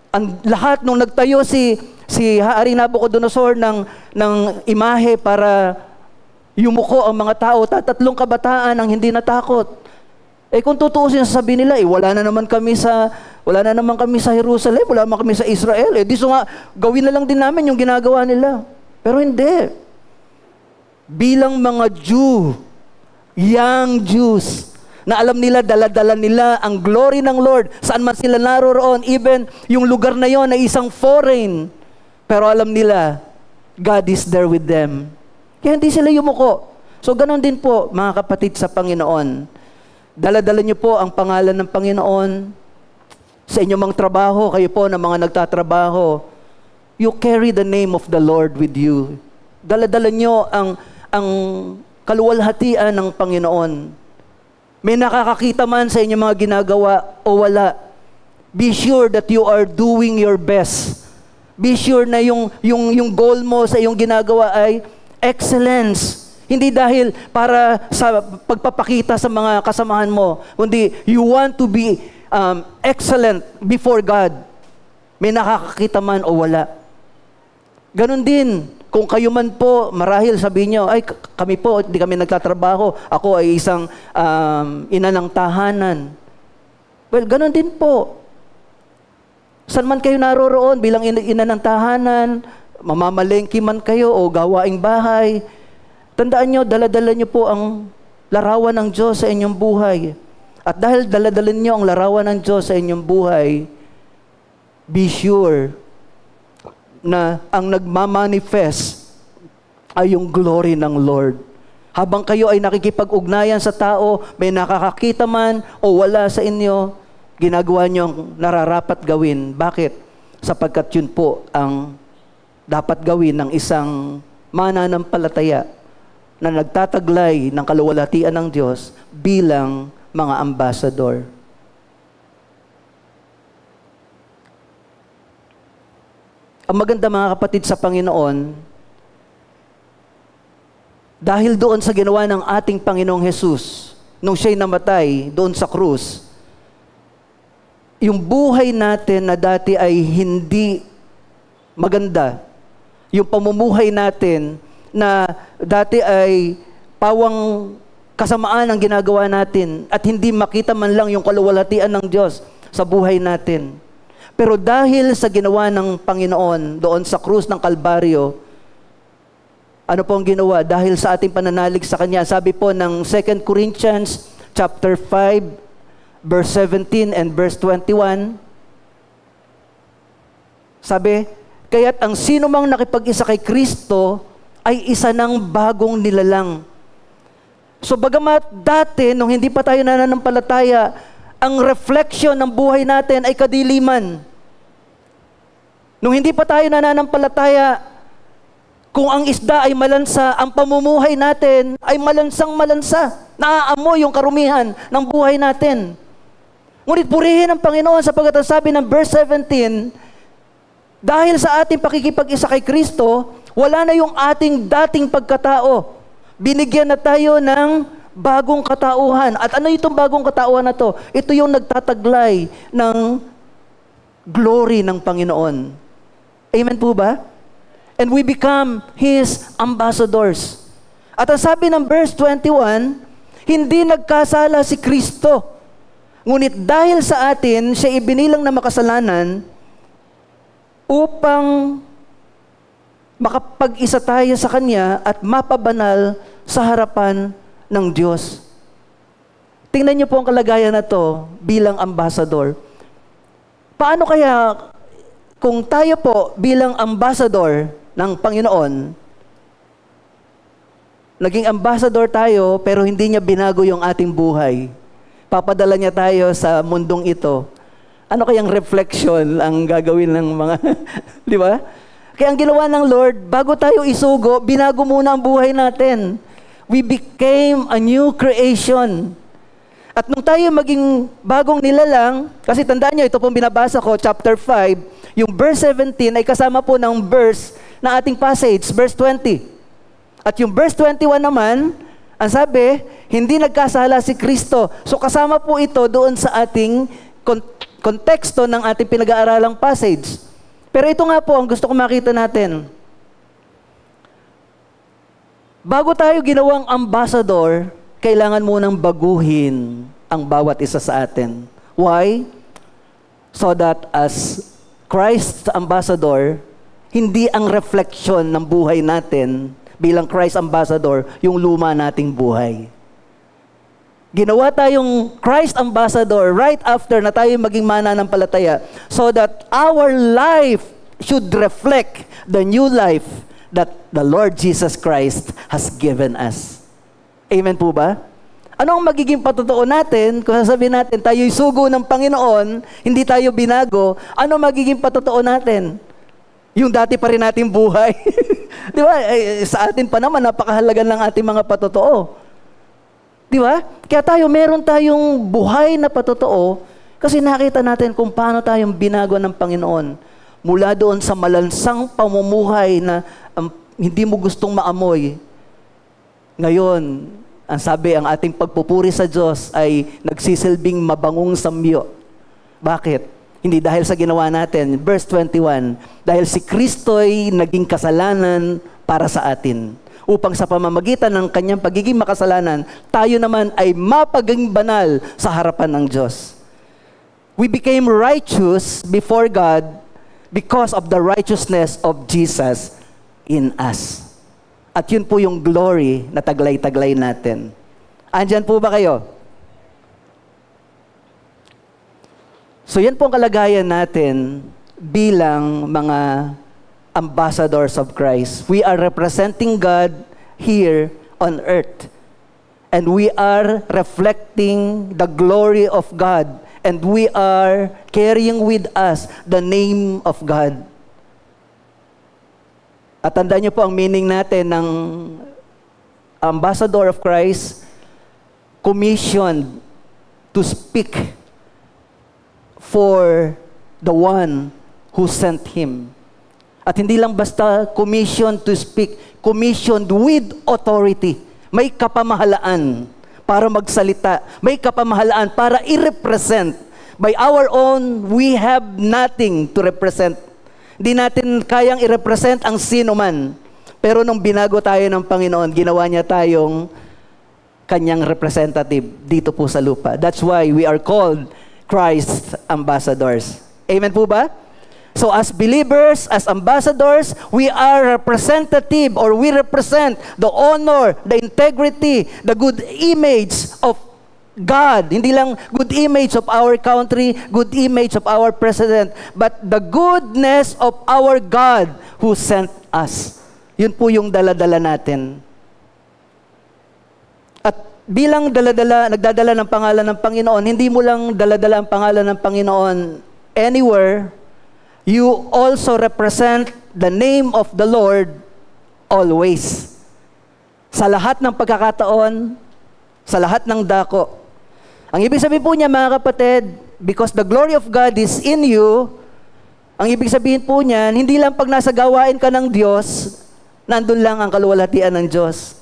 ang lahat nung nagtayo si Haring Nabucodonosor ng imahe para yumuko ang mga tao, 3 kabataan ang hindi natakot. Kung tutuusin, sasabihin nila, wala na naman kami sa Jerusalem, wala naman kami sa Israel. Di so nga, gawin na lang din namin yung ginagawa nila. Pero hindi. Bilang mga Jew, young Jews, na alam nila, dala-dala nila ang glory ng Lord, saan man sila naroroon, even yung lugar na yon ay isang foreign, pero alam nila, God is there with them. Kaya hindi sila yumuko. So ganon din po, mga kapatid sa Panginoon. Dala-dala niyo po ang pangalan ng Panginoon sa inyong mga trabaho, kayo po na mga nagtatrabaho. You carry the name of the Lord with you. Dala-dala niyo ang kaluwalhatian ng Panginoon. May nakakakita man sa inyong mga ginagawa o wala, be sure that you are doing your best. Be sure na yung goal mo sa iyong ginagawa ay excellence. Hindi dahil para sa pagpapakita sa mga kasamahan mo, kundi you want to be excellent before God. May nakakakita man o wala. Ganon din, kung kayo man po, marahil sabihin nyo, kami po, hindi kami nagtatrabaho. Ako ay isang ina ng tahanan. Well, ganon din po. Saan man kayo naroroon bilang ina ng tahanan, mamamalengki man kayo o gawaing bahay, tandaan nyo, dala-dala nyo po ang larawan ng Diyos sa inyong buhay. At dahil dala-dala nyo ang larawan ng Diyos sa inyong buhay, be sure na ang nagmamanifest ay yung glory ng Lord. Habang kayo ay nakikipag-ugnayan sa tao, may nakakakita man o wala sa inyo, ginagawa nyo ang nararapat gawin. Bakit? Sapagkat yun po ang dapat gawin ng isang mananampalataya na nagtataglay ng kaluwalhatian ng Diyos bilang mga ambassador. Ang maganda, mga kapatid sa Panginoon, dahil doon sa ginawa ng ating Panginoong Hesus, nung siya'y namatay doon sa krus, yung buhay natin na dati ay hindi maganda, yung pamumuhay natin na dati ay pawang kasamaan ang ginagawa natin at hindi makita man lang yung kaluwalhatian ng Diyos sa buhay natin. Pero dahil sa ginawa ng Panginoon doon sa krus ng Kalbaryo, ano po ang ginawa? Dahil sa ating pananalig sa Kanya, sabi po ng 2 Corinthians chapter 5, verse 17 and verse 21, sabi, kaya't ang sino mang nakipag-isa kay Kristo ay isa ng bagong nilalang. So bagamat dati, nung hindi pa tayo nananampalataya, ang reflection ng buhay natin ay kadiliman. Nung hindi pa tayo nananampalataya, kung ang isda ay malansa, ang pamumuhay natin ay malansang-malansa. Naaamoy yung karumihan ng buhay natin. Ngunit purihin ang Panginoon sapagkat ang sabi ng verse 17, dahil sa ating pakikipag-isa kay Kristo, wala na yung ating dating pagkatao. Binigyan na tayo ng bagong katauhan. At ano itong bagong katauhan na to? Ito yung nagtataglay ng glory ng Panginoon. Amen po ba? And we become His ambassadors. At ang sabi ng verse 21, hindi nagkasala si Kristo. Ngunit dahil sa atin, siya ibinilang na makasalanan upang makapag-isa tayo sa Kanya at mapabanal sa harapan ng Diyos. Tingnan niyo po ang kalagayan na to bilang ambassador. Paano kaya kung tayo po bilang ambassador ng Panginoon, Naging ambassador tayo, pero hindi niya binago yung ating buhay. Papadala niya tayo sa mundong ito. Ano kayang reflection ang gagawin ng mga, di ba? Kaya ang ginawa ng Lord, bago tayo isugo, binago muna ang buhay natin. We became a new creation. At nung tayo maging bagong nilalang, kasi tandaan nyo, ito pong binabasa ko, chapter 5, yung verse 17 ay kasama po ng verse na ating passage, verse 20. At yung verse 21 naman, ang sabi, hindi nagkasala si Kristo. So kasama po ito doon sa ating konteksto ng ating pinag-aaralang passage. Pero ito nga po ang gusto ko makita natin. Bago tayo ginawang ambassador, kailangan munang baguhin ang bawat isa sa atin. Why? So that as Christ's ambassador, hindi ang reflection ng buhay natin bilang Christ ambassador, yung luma nating buhay. Ginawa tayong Christ ambassador right after na tayo maging mananampalataya so that our life should reflect the new life that the Lord Jesus Christ has given us. Amen po ba? Ano ang magiging patotoo natin kung sasabihin natin tayo'y sugo ng Panginoon, hindi tayo binago, ano magiging patotoo natin? Yung dati pa rin nating buhay. Di ba? Sa atin pa naman, napakahalaga ng ating mga patotoo. Di ba? Kaya meron tayong buhay na patotoo kasi nakita natin kung paano tayong binago ng Panginoon. Mula doon sa malansang pamumuhay na hindi mo gustong maamoy. Ngayon, ang sabi, ang ating pagpupuri sa Diyos ay nagsisilbing mabangong samyo. Bakit? Hindi dahil sa ginawa natin. Verse 21, dahil si Kristo'y naging kasalanan para sa atin. Upang sa pamamagitan ng kanyang pagiging makasalanan, tayo naman ay mapaging banal sa harapan ng Diyos. We became righteous before God because of the righteousness of Jesus in us. At yun po yung glory na taglay-taglay natin. Andyan po ba kayo? So yan po ang kalagayan natin bilang mga ambassadors of Christ. We are representing God here on earth. And we are reflecting the glory of God. And we are carrying with us the name of God. At tandaan niyo po ang meaning natin ng ambassador of Christ, commissioned to speak for the one who sent him. At hindi lang basta commissioned to speak, commissioned with authority. May kapamahalaan para magsalita. May kapamahalaan para i-represent. By our own, we have nothing to represent. Hindi natin kayang i-represent ang sino man. Pero nung binago tayo ng Panginoon, ginawa niya tayong kanyang representative dito po sa lupa. That's why we are called Christ ambassadors. Amen po ba? So as believers, as ambassadors, we are representative or we represent the honor, the integrity, the good image of God. Hindi lang good image of our country, good image of our president, but the goodness of our God who sent us. Yun po yung dala-dala natin. At bilang nagdadala ng pangalan ng Panginoon, hindi mo lang dala-dala ang pangalan ng Panginoon anywhere. You also represent the name of the Lord always. Sa lahat ng pagkakataon, sa lahat ng dako. Ang ibig sabihin po niya, mga kapatid, because the glory of God is in you, ang ibig sabihin po niyan, hindi lang pag nasa gawain ka ng Diyos, nandun lang ang kaluwalhatian ng Diyos.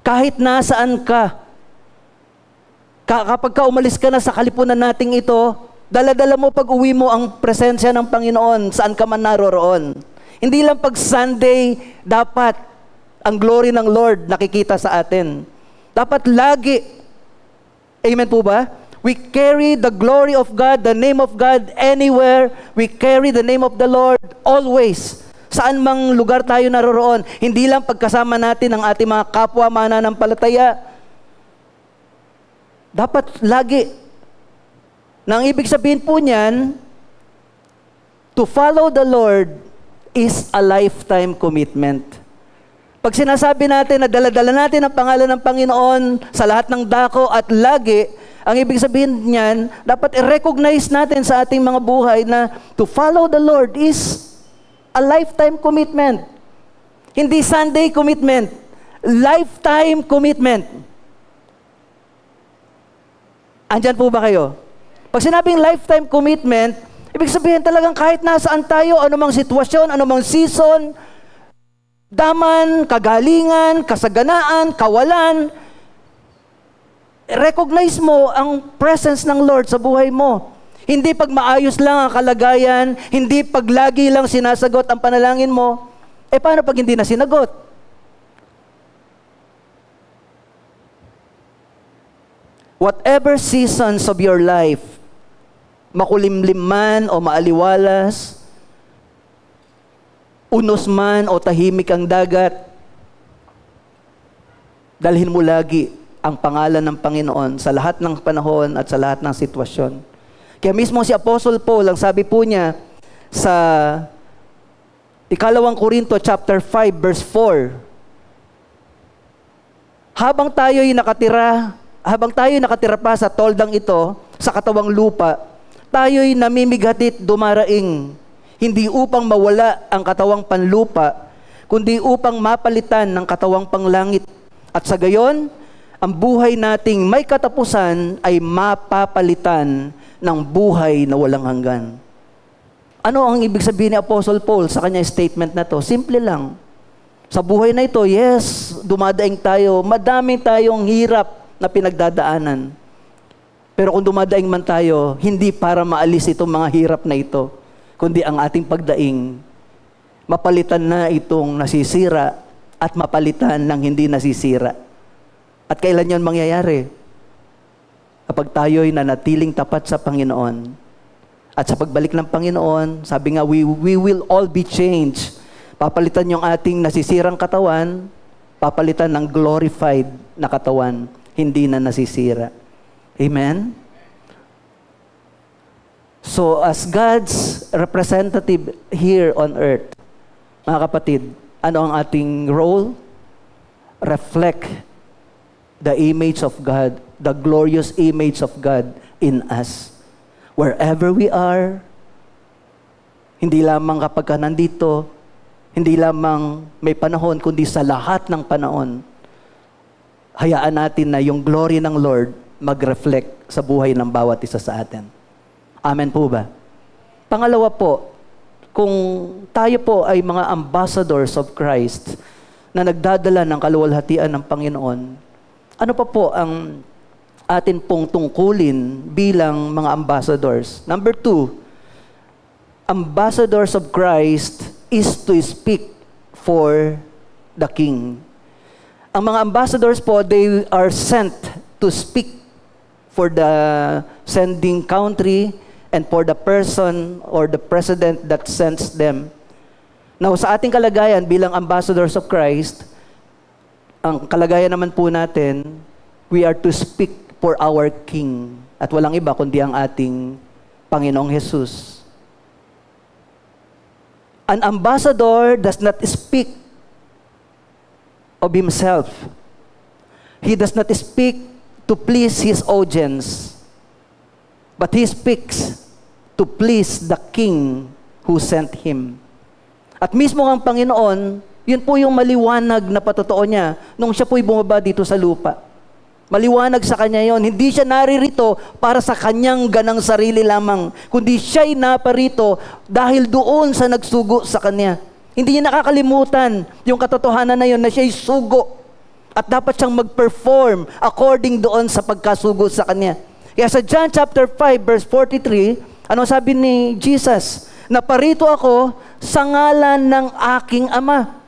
Kahit nasaan ka, kapag ka umalis ka na sa kalipunan nating ito, dala-dala mo pag uwi mo ang presensya ng Panginoon, saan ka man naroroon. Hindi lang pag Sunday, dapat ang glory ng Lord nakikita sa atin. Dapat lagi. Amen po ba? We carry the glory of God, the name of God anywhere. We carry the name of the Lord always. Saan mang lugar tayo naroroon. Hindi lang pagkasama natin ang ating mga kapwa mananampalataya. Dapat lagi. Nang ibig sabihin po niyan, to follow the Lord is a lifetime commitment. Pag sinasabi natin na dala-dala natin ang pangalan ng Panginoon sa lahat ng dako at lagi, ang ibig sabihin niyan, dapat i-recognize natin sa ating mga buhay na to follow the Lord is a lifetime commitment. Hindi Sunday commitment. Lifetime commitment. Andyan po ba kayo? Pag sinabing lifetime commitment, ibig sabihin talagang kahit nasaan tayo, anumang sitwasyon, anumang season, daman, kagalingan, kasaganaan, kawalan, recognize mo ang presence ng Lord sa buhay mo. Hindi pag maayos lang ang kalagayan, hindi pag lagi lang sinasagot ang panalangin mo, paano pag hindi na sinagot? Whatever seasons of your life, makulimlim man o maaliwalas, unos man o tahimik ang dagat, dalhin mo lagi ang pangalan ng Panginoon sa lahat ng panahon at sa lahat ng sitwasyon. Kaya mismo si Apostle Paul, ang sabi po niya sa 2 Korinto chapter 5 verse 4, habang tayo'y nakatira pa sa toldang ito, sa katawang lupa, tayo'y namimigatit dumaraing, hindi upang mawala ang katawang panlupa, kundi upang mapalitan ng katawang panglangit. At sa gayon, ang buhay nating may katapusan ay mapapalitan ng buhay na walang hanggan. Ano ang ibig sabihin ni Apostle Paul sa kanyang statement na to? Simple lang. Sa buhay na ito, yes, dumadaing tayo, madami tayong hirap na pinagdadaanan. Pero kung dumadaing man tayo, hindi para maalis itong mga hirap na ito, kundi ang ating pagdaing, mapalitan na itong nasisira at mapalitan ng hindi nasisira. At kailan yon mangyayari? Kapag tayo'y nanatiling tapat sa Panginoon. At sa pagbalik ng Panginoon, sabi nga, we will all be changed. Papalitan yung ating nasisirang katawan, papalitan ng glorified na katawan, hindi na nasisira. Amen? So, as God's representative here on earth, mga kapatid, ano ang ating role? Reflect the image of God, the glorious image of God in us. Wherever we are, hindi lamang kapag ka nandito, hindi lamang may panahon, kundi sa lahat ng panahon, hayaan natin na yung glory ng Lord mag-reflect sa buhay ng bawat isa sa atin. Amen po ba? Pangalawa po, kung tayo po ay mga ambassadors of Christ na nagdadala ng kaluwalhatian ng Panginoon, ano pa po ang atin pong tungkulin bilang mga ambassadors? Number 2, ambassadors of Christ is to speak for the King. Ang mga ambassadors po, they are sent to speak for the sending country and for the person or the president that sends them. Now, sa ating kalagayan bilang ambassadors of Christ, ang kalagayan naman po natin, we are to speak for our King. At walang iba kundi ang ating Panginoong Jesus. An ambassador does not speak of himself. He does not speak to please his audience, but he speaks to please the King who sent him. At mismo ang Panginoon, yun po yung maliwanag na patotoo niya nung siya po'y bumaba dito sa lupa. Maliwanag sa kanya yon. Hindi siya naririto para sa kanyang ganang sarili lamang, kundi siya'y naparito dahil doon sa nagsugo sa kanya. Hindi niya nakakalimutan yung katotohanan na yon na siya'y sugo at dapat siyang mag-perform according doon sa pagkasugo sa kanya. Kaya sa John chapter 5 verse 43, ano sabi ni Jesus? Naparito ako sa ngalan ng aking Ama.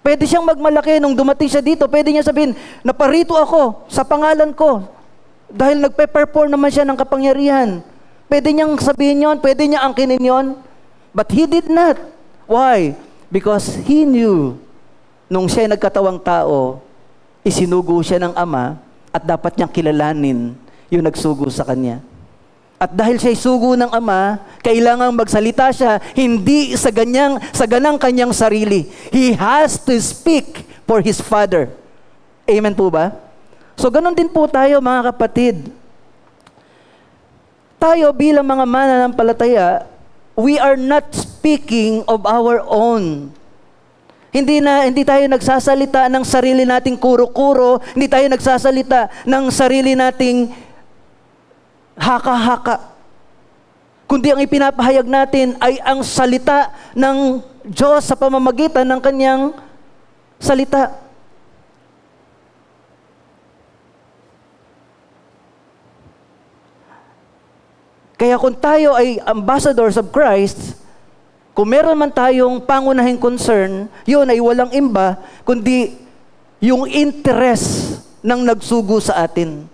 Pwede siyang magmalaki nung dumating siya dito. Pwede niya sabihin, naparito ako sa pangalan ko. Dahil nagpe-perform naman siya ng kapangyarihan. Pwede niyang sabihin yon, pwede niya angkinin yon. But he did not. Why? Because he knew nung siya nagkatawang tao, isinugo siya ng Ama at dapat niyang kilalanin yung nagsugo sa kanya. At dahil siya'y sugo ng Ama, kailangang magsalita siya, hindi sa ganang kanyang sarili. He has to speak for His Father. Amen po ba? So, ganun din po tayo, mga kapatid. Tayo bilang mga mananampalataya, we are not speaking of our own. Hindi tayo nagsasalita ng sarili nating kuro-kuro, hindi tayo nagsasalita ng sarili nating haka-haka. Kundi ang ipinapahayag natin ay ang salita ng Diyos sa pamamagitan ng kanyang salita. Kaya kung tayo ay ambassadors of Christ, kung meron man tayong pangunahing concern, yun ay walang iba, kundi yung interest ng nagsugo sa atin.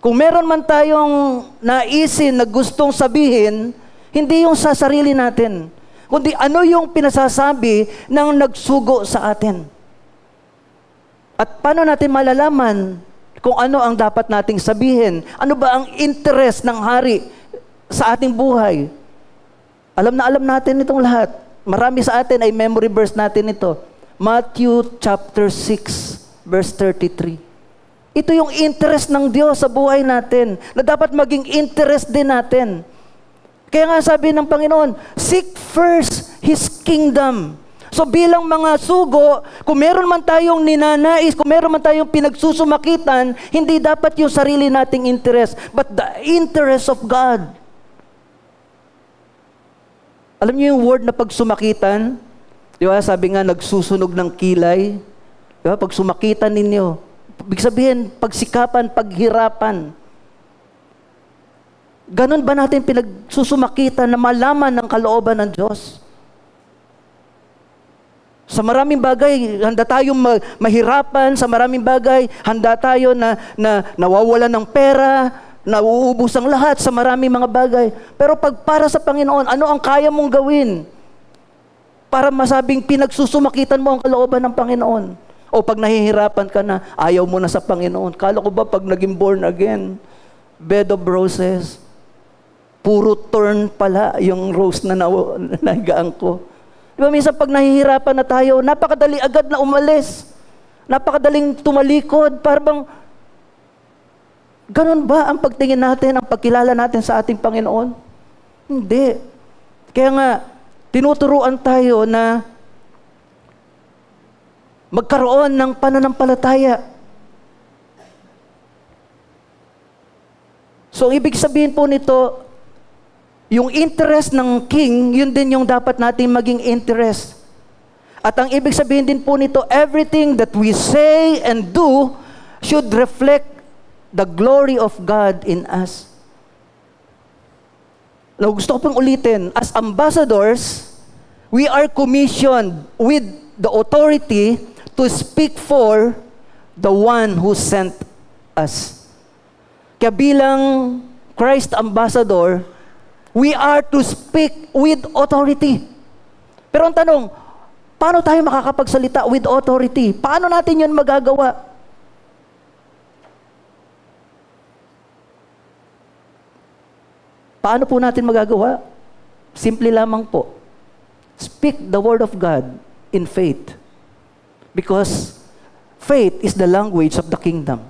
Kung meron man tayong naisin na gustong sabihin, hindi yung sa sarili natin, kundi ano yung pinasasabi ng nagsugo sa atin. At paano natin malalaman kung ano ang dapat nating sabihin? Ano ba ang interest ng hari sa ating buhay? Alam na alam natin itong lahat. Marami sa atin ay memory verse natin ito. Matthew chapter 6, verse 33. Ito yung interest ng Diyos sa buhay natin, na dapat maging interest din natin. Kaya nga sabi ng Panginoon, seek first His kingdom. So bilang mga sugo, kung meron man tayong ninanais, kung meron man tayong pinagsusumakitan, hindi dapat yung sarili nating interest, but the interest of God. Alam niyo yung word na pagsumakitan? Di ba? Sabi nga, nagsusunog ng kilay. Di ba? Pag sumakitan ninyo, ibig sabihin, pagsikapan, paghirapan. Ganon ba natin pinagsusumakitan na malaman ng kalooban ng Diyos? Sa maraming bagay, handa tayong mahirapan. Sa maraming bagay, handa tayo na nawawalan ng pera, nauubos ang lahat sa maraming mga bagay. Pero pag para sa Panginoon, ano ang kaya mong gawin para masabing pinagsusumakitan mo ang kalooban ng Panginoon? O pag nahihirapan ka na, ayaw mo na sa Panginoon. Kala ko ba pag naging born again, bed of roses, puro thorn pala yung rose na nahigaan ko. Di ba minsan pag nahihirapan na tayo, napakadali agad na umalis. Napakadaling tumalikod. Parang, ganun ba ang pagtingin natin, ang pagkilala natin sa ating Panginoon? Hindi. Kaya nga, tinuturuan tayo na magkaroon ng pananampalataya. So, ibig sabihin po nito, yung interest ng king, yun din yung dapat natin maging interest. At ang ibig sabihin din po nito, everything that we say and do should reflect the glory of God in us. Now, gusto ko pong ulitin, as ambassadors, we are commissioned with the authority to speak for the one who sent us. Kaya bilang Christ ambassador, we are to speak with authority. Pero ang tanong, paano tayo makakapagsalita with authority? Paano natin yun magagawa? Paano po natin magagawa? Simple lamang po. Speak the word of God in faith. Because faith is the language of the kingdom.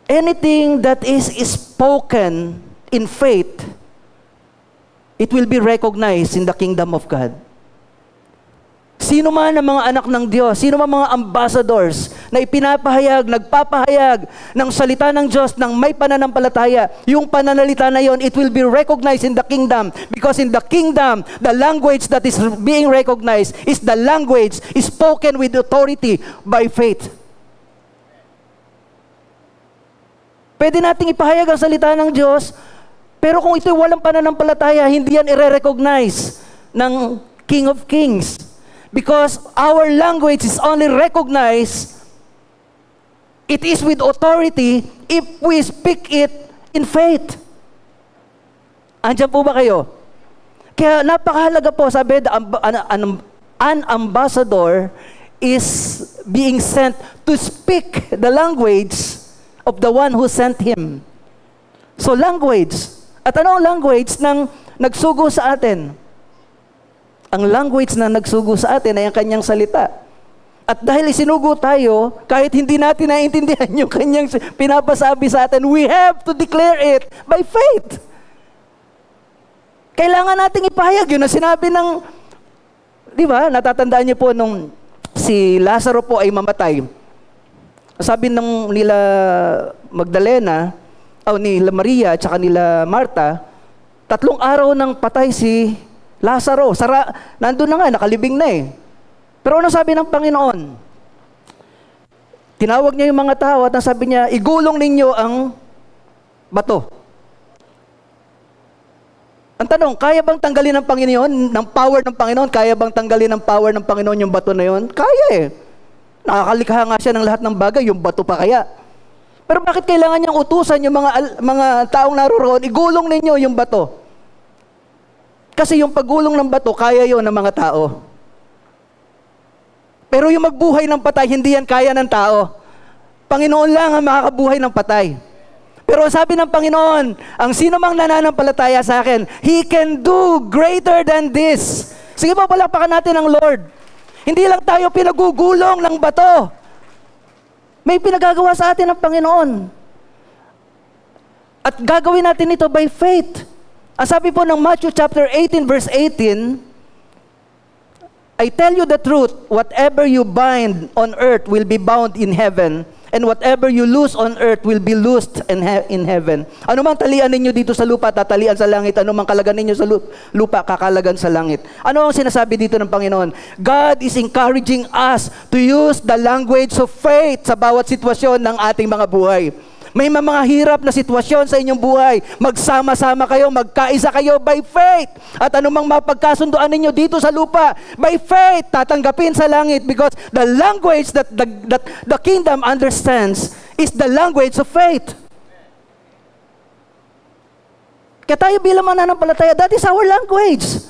Anything that is spoken in faith, it will be recognized in the kingdom of God. Sino man ang mga anak ng Diyos, sino man mga ambassadors na ipinapahayag, nagpapahayag ng salita ng Diyos ng may pananampalataya, yung pananalita na yon, it will be recognized in the kingdom. Because in the kingdom, the language that is being recognized is the language spoken with authority by faith. Pwede nating ipahayag ang salita ng Diyos, pero kung ito'y walang pananampalataya, hindi yan i-recognize ng King of Kings. Because our language is only recognized, it is with authority if we speak it in faith. Andiyan po ba kayo? Kaya napakahalaga po, sabi, an ambassador is being sent to speak the language of the one who sent him. So language. At ano ang language ng nagsugo sa atin? Ang language na nagsugo sa atin ay ang kanyang salita. At dahil isinugo tayo, kahit hindi natin naiintindihan yung kanyang pinapasabi sa atin, we have to declare it by faith. Kailangan nating ipahayag yun na sinabi ng, di ba, natatandaan niyo po nung si Lazaro po ay mamatay. Sabi ng nila Magdalena, o nila Maria, at saka nila Marta, 3 araw nang patay si Lazaro. Nandun na nga, nakalibing na eh. Pero ano sabi ng Panginoon? Tinawag niya yung mga tao at sabi niya, igulong ninyo ang bato. Ang tanong, kaya bang tanggalin ng Panginoon, ng power ng Panginoon? Kaya bang tanggalin ng power ng Panginoon yung bato na yun? Kaya eh. Nakakalikha nga siya ng lahat ng bagay, yung bato pa kaya. Pero bakit kailangan niyang utusan yung mga taong naroroon, igulong ninyo yung bato? Kasi yung paggulong ng bato, kaya yon ng mga tao. Pero yung magbuhay ng patay, hindi yan kaya ng tao. Panginoon lang ang makakabuhay ng patay. Pero sabi ng Panginoon, ang sino mang nananampalataya sa akin, He can do greater than this. Sige po, palakpakan natin ang Lord. Hindi lang tayo pinagugulong ng bato. May pinagagawa sa atin ng Panginoon. At gagawin natin ito by faith. Ang sabi po ng Matthew chapter 18 verse 18, I tell you the truth, whatever you bind on earth will be bound in heaven, and whatever you loose on earth will be loosed in heaven. Ano mang talian ninyo dito sa lupa, tatalian sa langit. Ano mang kalagan ninyo sa lupa, kakalagan sa langit. Ano ang sinasabi dito ng Panginoon? God is encouraging us to use the language of faith sa bawat sitwasyon ng ating mga buhay. May mga hirap na sitwasyon sa inyong buhay. Magsama-sama kayo, magkaisa kayo by faith. At anumang mapagkasunduan ninyo dito sa lupa, by faith, tatanggapin sa langit because the language that the kingdom understands is the language of faith. Kaya tayo bilang mananampalataya, that is our language.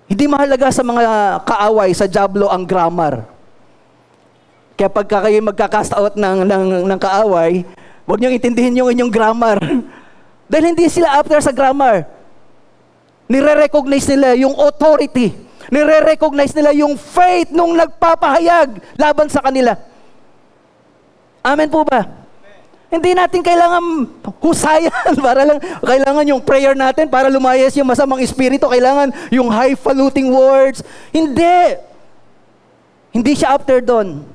Hindi mahalaga sa mga kaaway, sa dyablo ang grammar. Kaya pagka kayo magkakast out ng kaaway, huwag niyong intindihin yung inyong grammar. Dahil hindi sila after sa grammar. Nire-recognize nila yung authority. Nire-recognize nila yung faith nung nagpapahayag laban sa kanila. Amen po ba? Hindi natin kailangan husayan para lang, kailangan yung prayer natin para lumayas yung masamang espiritu, kailangan yung highfalutin words. Hindi. Hindi siya after doon.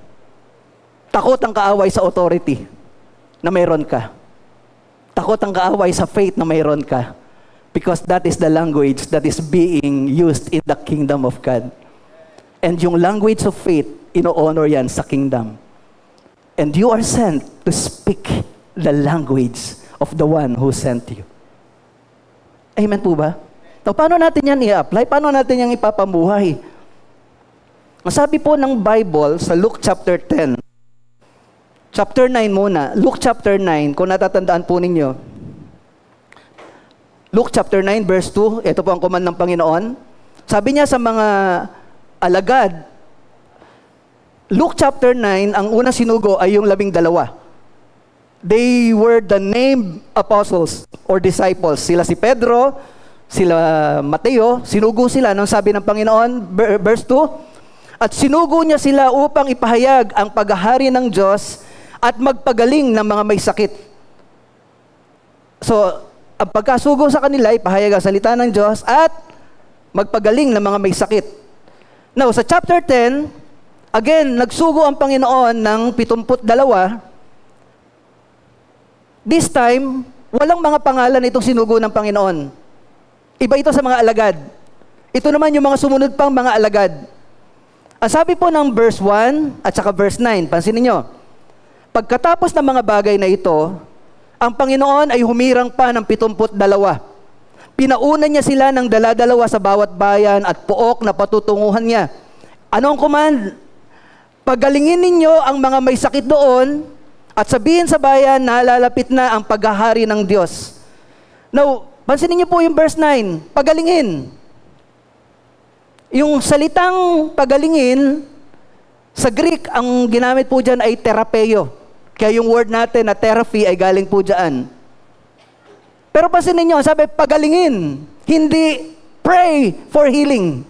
Takot ang kaaway sa authority na mayroon ka. Takot ang kaaway sa faith na mayroon ka. Because that is the language that is being used in the kingdom of God. And yung language of faith, ino-honor yan sa kingdom. And you are sent to speak the language of the one who sent you. Amen po ba? So, paano natin yan i-apply? Paano natin yan ipapamuhay? Masabi po ng Bible sa Luke chapter 10, chapter 9 muna. Luke chapter 9, kung natatandaan po ninyo. Luke chapter 9 verse 2, ito po ang command ng Panginoon. Sabi niya sa mga alagad, Luke chapter 9, ang unang sinugo ay yung 12. They were the named apostles or disciples. Sila si Pedro, sila Mateo, sinugo sila nang sabi ng Panginoon, verse 2, at sinugo niya sila upang ipahayag ang paghahari ng Diyos at magpagaling ng mga may sakit. So, ang pagkasugo sa kanila, ipahayag ang salita ng Diyos at magpagaling ng mga may sakit. Now, sa chapter 10, again, nagsugo ang Panginoon ng 72. This time, walang mga pangalan itong sinugo ng Panginoon. Iba ito sa mga alagad. Ito naman yung mga sumunod pang mga alagad. Ang sabi po ng verse 1 at saka verse 9, pansinin nyo, pagkatapos ng mga bagay na ito, ang Panginoon ay humirang pa ng 72. Pinauna niya sila ng dala-dalawa sa bawat bayan at pook na patutunguhan niya. Anong command? Pagalingin ninyo ang mga may sakit doon at sabihin sa bayan na lalapit na ang paghahari ng Diyos. Now, pansinin niyo po yung verse 9, pagalingin. Yung salitang pagalingin, Sa Greek, ang ginamit po dyan ay therapeo. Kaya yung word natin na therapy ay galing po dyan. Pero pansinin nyo, sabi, pagalingin. Hindi pray for healing.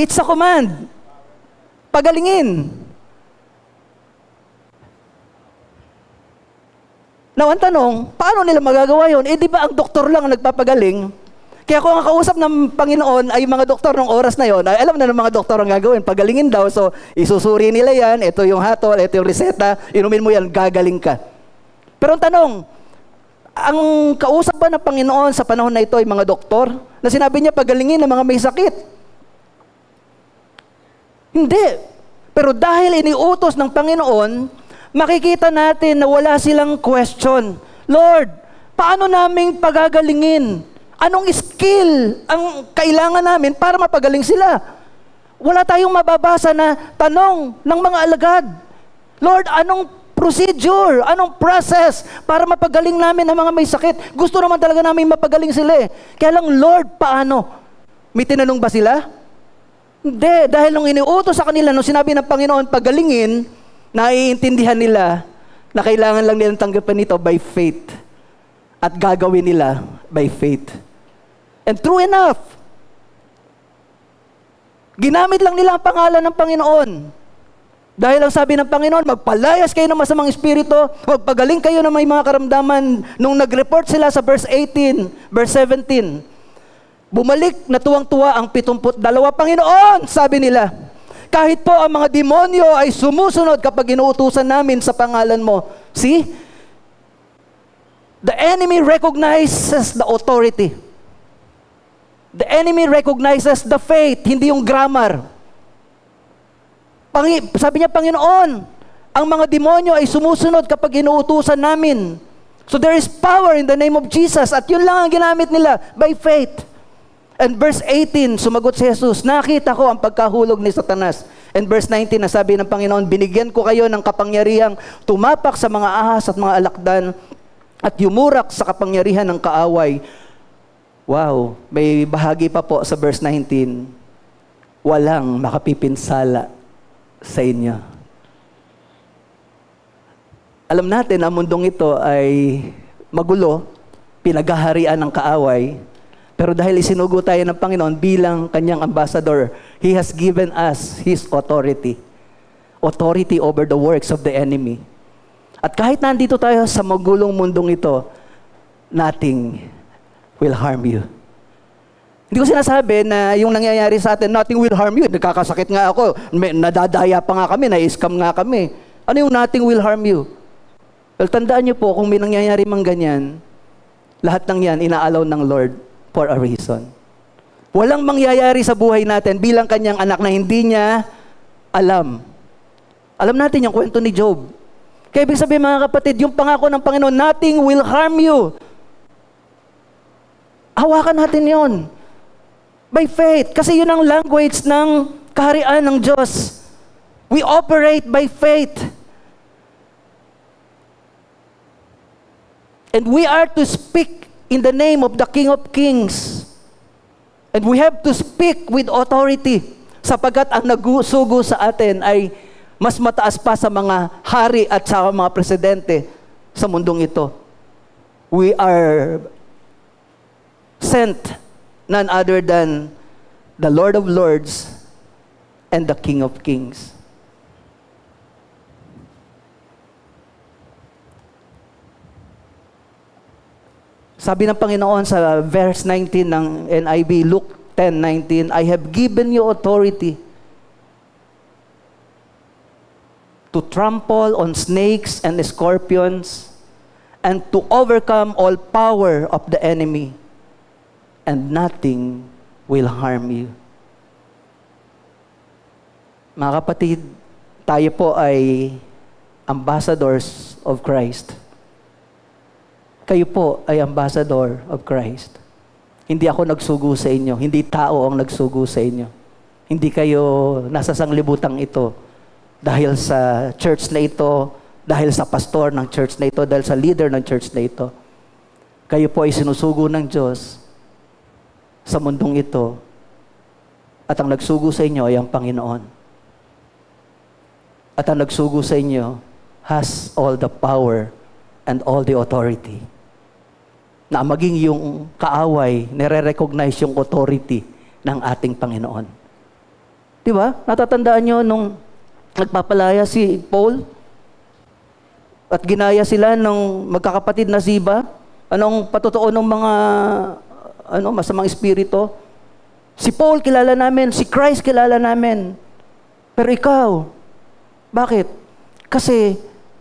It's a command. Pagalingin. Now, ang tanong, paano nila magagawa yun? Di ba ang doktor lang ang nagpapagaling? Kaya kung ang kausap ng Panginoon ay mga doktor ng oras na yon, alam na ng mga doktor ang gagawin, pagalingin daw. So, isusuri nila yan, ito yung hatol, ito yung reseta, inumin mo yan, gagaling ka. Pero ang tanong, ang kausap ba ng Panginoon sa panahon na ito ay mga doktor? Na sinabi niya, pagalingin ng mga may sakit? Hindi. Pero dahil iniutos ng Panginoon, makikita natin na wala silang question. Lord, paano naming pagagalingin? Anong skill ang kailangan namin para mapagaling sila? Wala tayong mababasa na tanong ng mga alagad. Lord, anong procedure, anong process para mapagaling namin ang mga may sakit? Gusto naman talaga namin mapagaling sila eh. Kaya lang, Lord, paano? May tinanong ba sila? Hindi. Dahil nung iniutos sa kanila, nung sinabi ng Panginoon pagalingin, naiintindihan nila na kailangan lang nilang tanggapin ito by faith. At gagawin nila by faith. And true enough, ginamit lang nila ang pangalan ng Panginoon. Dahil ang sabi ng Panginoon, magpalayas kayo ng masamang espiritu, magpagaling kayo ng may mga karamdaman. Nung nag-report sila sa verse 18, verse 17, bumalik na tuwang-tuwa ang 72. Panginoon, sabi nila, kahit po ang mga demonyo ay sumusunod kapag inuutusan namin sa pangalan mo. See? The enemy recognizes the authority. The enemy recognizes the faith, hindi yung grammar. Sabi niya, Panginoon, ang mga demonyo ay sumusunod kapag inuutusan namin. So there is power in the name of Jesus at yun lang ang ginamit nila, by faith. And verse 18, sumagot si Jesus, nakita ko ang pagkahulog ni Satanas. And verse 19, nasabi ng Panginoon, binigyan ko kayo ng kapangyarihang tumapak sa mga ahas at mga alakdan at yumurak sa kapangyarihan ng kaaway. Wow, may bahagi pa po sa verse 19, walang makapipinsala sa inyo. Alam natin, ang mundong ito ay magulo, pinaghaharian ng kaaway, pero dahil isinugo tayo ng Panginoon bilang kanyang ambassador, He has given us His authority. Authority over the works of the enemy. At kahit nandito tayo sa magulong mundong ito, nothing will harm you. Hindi ko sinasabi na yung nangyayari sa atin, nothing will harm you. Nagkakasakit nga ako, nadadaya pa nga kami, na-scam nga kami. Ano yung nothing will harm you? Well, tandaan niyo po, kung may nangyayari mang ganyan, lahat ng yan, inaalaw ng Lord for a reason. Walang mangyayari sa buhay natin bilang kanyang anak na hindi niya alam. Alam natin yung kwento ni Job. Kaya ibig sabihin mga kapatid, yung pangako ng Panginoon, nothing will harm you. Hawakan natin yon by faith. Kasi yun ang language ng kaharian ng Diyos. We operate by faith. And we are to speak in the name of the King of Kings. And we have to speak with authority. Sapagkat ang nagsugo sa atin ay mas mataas pa sa mga hari at sa mga presidente sa mundong ito. We are sent none other than the Lord of Lords and the King of Kings. Sabi ng Panginoon sa verse 19 ng NIV, Luke 10:19, I have given you authority to trample on snakes and scorpions and to overcome all power of the enemy, and nothing will harm you. Mga kapatid, tayo po ay ambassadors of Christ. Kayo po ay ambassador of Christ. Hindi ako nagsugo sa inyo. Hindi tao ang nagsugo sa inyo. Hindi kayo nasa sanglibutang ito dahil sa church na ito, dahil sa pastor ng church na ito, dahil sa leader ng church na ito. Kayo po ay sinusugo ng Diyos sa mundong ito. At ang nagsugo sa inyo ay ang Panginoon. at ang nagsugo sa inyo has all the power and all the authority. Na maging yung kaaway, nire-recognize yung authority ng ating Panginoon. Di ba? Natatandaan nyo nung nagpapalaya si Paul at ginaya sila ng magkakapatid na Ziba? Anong patotoo ng mga masamang espiritu? Si Paul kilala namin, si Christ kilala namin. Pero ikaw, bakit? Kasi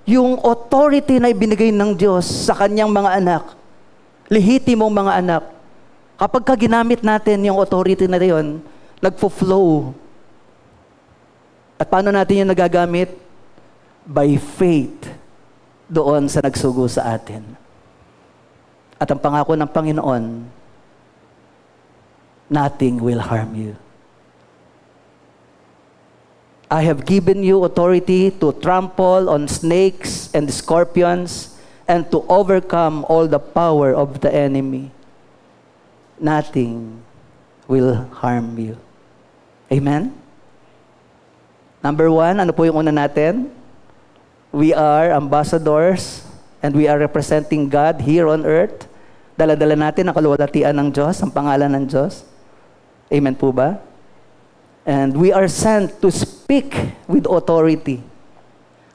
yung authority na ibinigay ng Diyos sa kanyang mga anak, lehitimong mga anak, kapag ginamit natin yung authority na yun, nagfo-flow. At paano natin yung nagagamit? By faith doon sa nagsugo sa atin. At ang pangako ng Panginoon, nothing will harm you. I have given you authority to trample on snakes and scorpions and to overcome all the power of the enemy. Nothing will harm you. Amen? Number 1, ano po yung una natin? We are ambassadors and we are representing God here on earth. Dala-dala natin ang kaluwalhatian ng Diyos, ang pangalan ng Diyos. Amen po ba? And we are sent to speak with authority.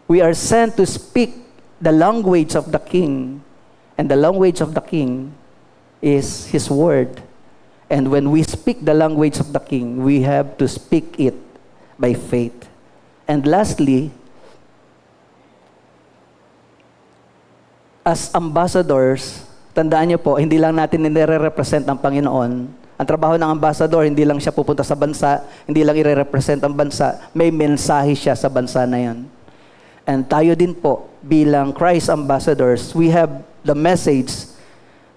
We are sent to speak the language of the King. And the language of the King is His Word. And when we speak the language of the King, we have to speak it by faith. And lastly, as ambassadors, tandaan niyo po, hindi lang natin nire-represent ang Panginoon. Ang trabaho ng ambassador, hindi lang siya pupunta sa bansa, hindi lang i-represent ang bansa, may mensahe siya sa bansa na yan. And tayo din po, bilang Christ ambassadors, we have the message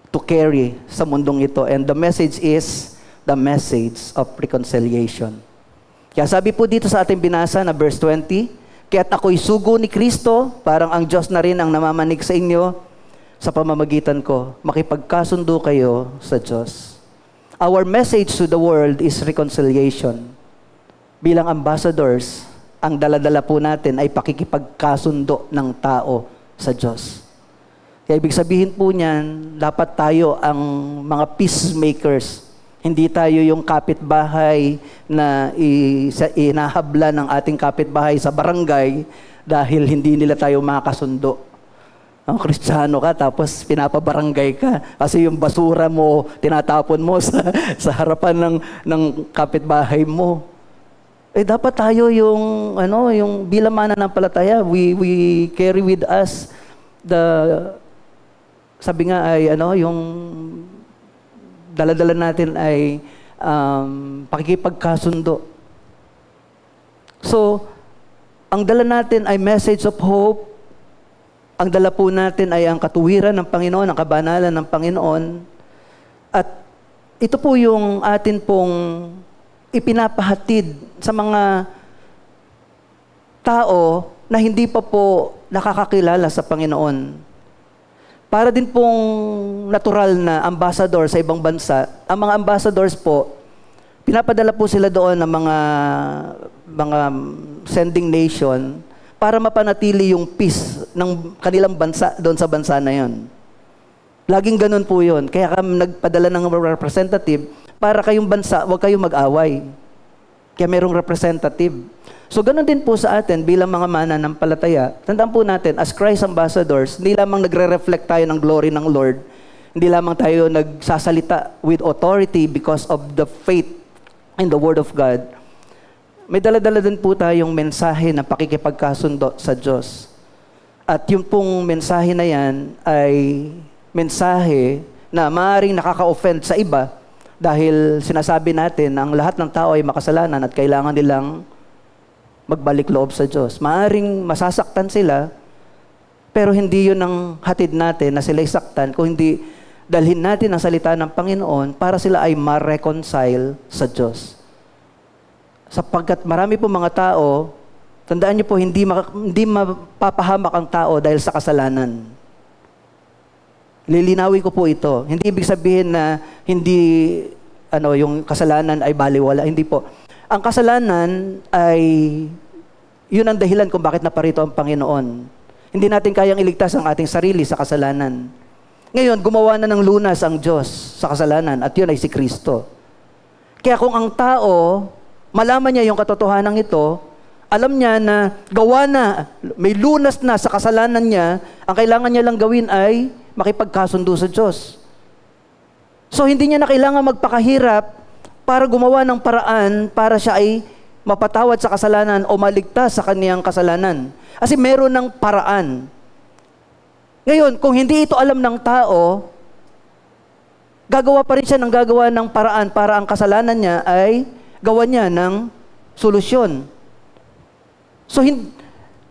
to carry sa mundong ito. And the message is the message of reconciliation. Kaya sabi po dito sa ating binasa na verse 20, kaya't ako'y sugo ni Kristo, parang ang Diyos na rin ang namamanig sa inyo, sa pamamagitan ko, makipagkasundo kayo sa Diyos. Our message to the world is reconciliation. Bilang ambassadors, ang dala-dala po natin ay pakikipagkasundo ng tao sa Diyos. Kaya ibig sabihin po niyan, dapat tayo ang mga peacemakers. Hindi tayo yung kapitbahay na inahabla ng ating kapitbahay sa barangay dahil hindi nila tayo makasundo. Ang Kristiyano ka, tapos pinapabarangay ka. Kasi yung basura mo, tinatapon mo sa harapan ng kapitbahay mo. Eh, dapat tayo yung bilang mananampalataya, we carry with us sabi nga ay, yung dala-dala natin ay pakikipagkasundo. So, ang dala natin ay message of hope. Ang dala po natin ay ang katuwiran ng Panginoon, ang kabanalan ng Panginoon. At ito po yung atin pong ipinapahatid sa mga tao na hindi pa po nakakakilala sa Panginoon. Para din pong natural na ambassador sa ibang bansa, ang mga ambassadors po, pinapadala po sila doon ng mga sending nation para mapanatili yung peace ng kanilang bansa doon sa bansa na yon. Laging ganun po yun. Kaya kami nagpadala ng representative para kayong bansa, huwag kayong mag-away. Kaya merong representative. So ganun din po sa atin bilang mga mananampalataya. Tandaan po natin, as Christ ambassadors, hindi lamang nagre-reflect tayo ng glory ng Lord, hindi lamang tayo nagsasalita with authority because of the faith in the Word of God. May dala-dala din po tayong mensahe na pakikipagkasundo sa Diyos. At yung pong mensahe na yan ay mensahe na maaaring nakaka-offend sa iba dahil sinasabi natin na ang lahat ng tao ay makasalanan at kailangan nilang magbalik loob sa Diyos. Maaaring masasaktan sila, pero hindi yun ang hatid natin na sila'y saktan, kung hindi dalhin natin ang salita ng Panginoon para sila ay ma-reconcile sa Diyos. Sapagkat marami po mga tao, tandaan niyo po, hindi mapapahamak ang tao dahil sa kasalanan. Lilinawin ko po ito. Hindi ibig sabihin na yung kasalanan ay baliwala. Hindi po. Ang kasalanan ay Yun ang dahilan kung bakit naparito ang Panginoon. Hindi natin kayang iligtas ang ating sarili sa kasalanan. Ngayon, gumawa na ng lunas ang Diyos sa kasalanan at yun ay si Kristo. Kaya kung ang tao, malaman niya yung katotohanan ito, alam niya na gawa na, may lunas na sa kasalanan niya, ang kailangan niya lang gawin ay makipagkasundo sa Diyos. So hindi niya na kailangan magpakahirap para gumawa ng paraan para siya ay mapatawad sa kasalanan o maligtas sa kaniyang kasalanan. Kasi meron ng paraan. Ngayon, kung hindi ito alam ng tao, gagawa pa rin siya ng gagawa ng paraan para ang kasalanan niya ay gawa niya ng solusyon. So,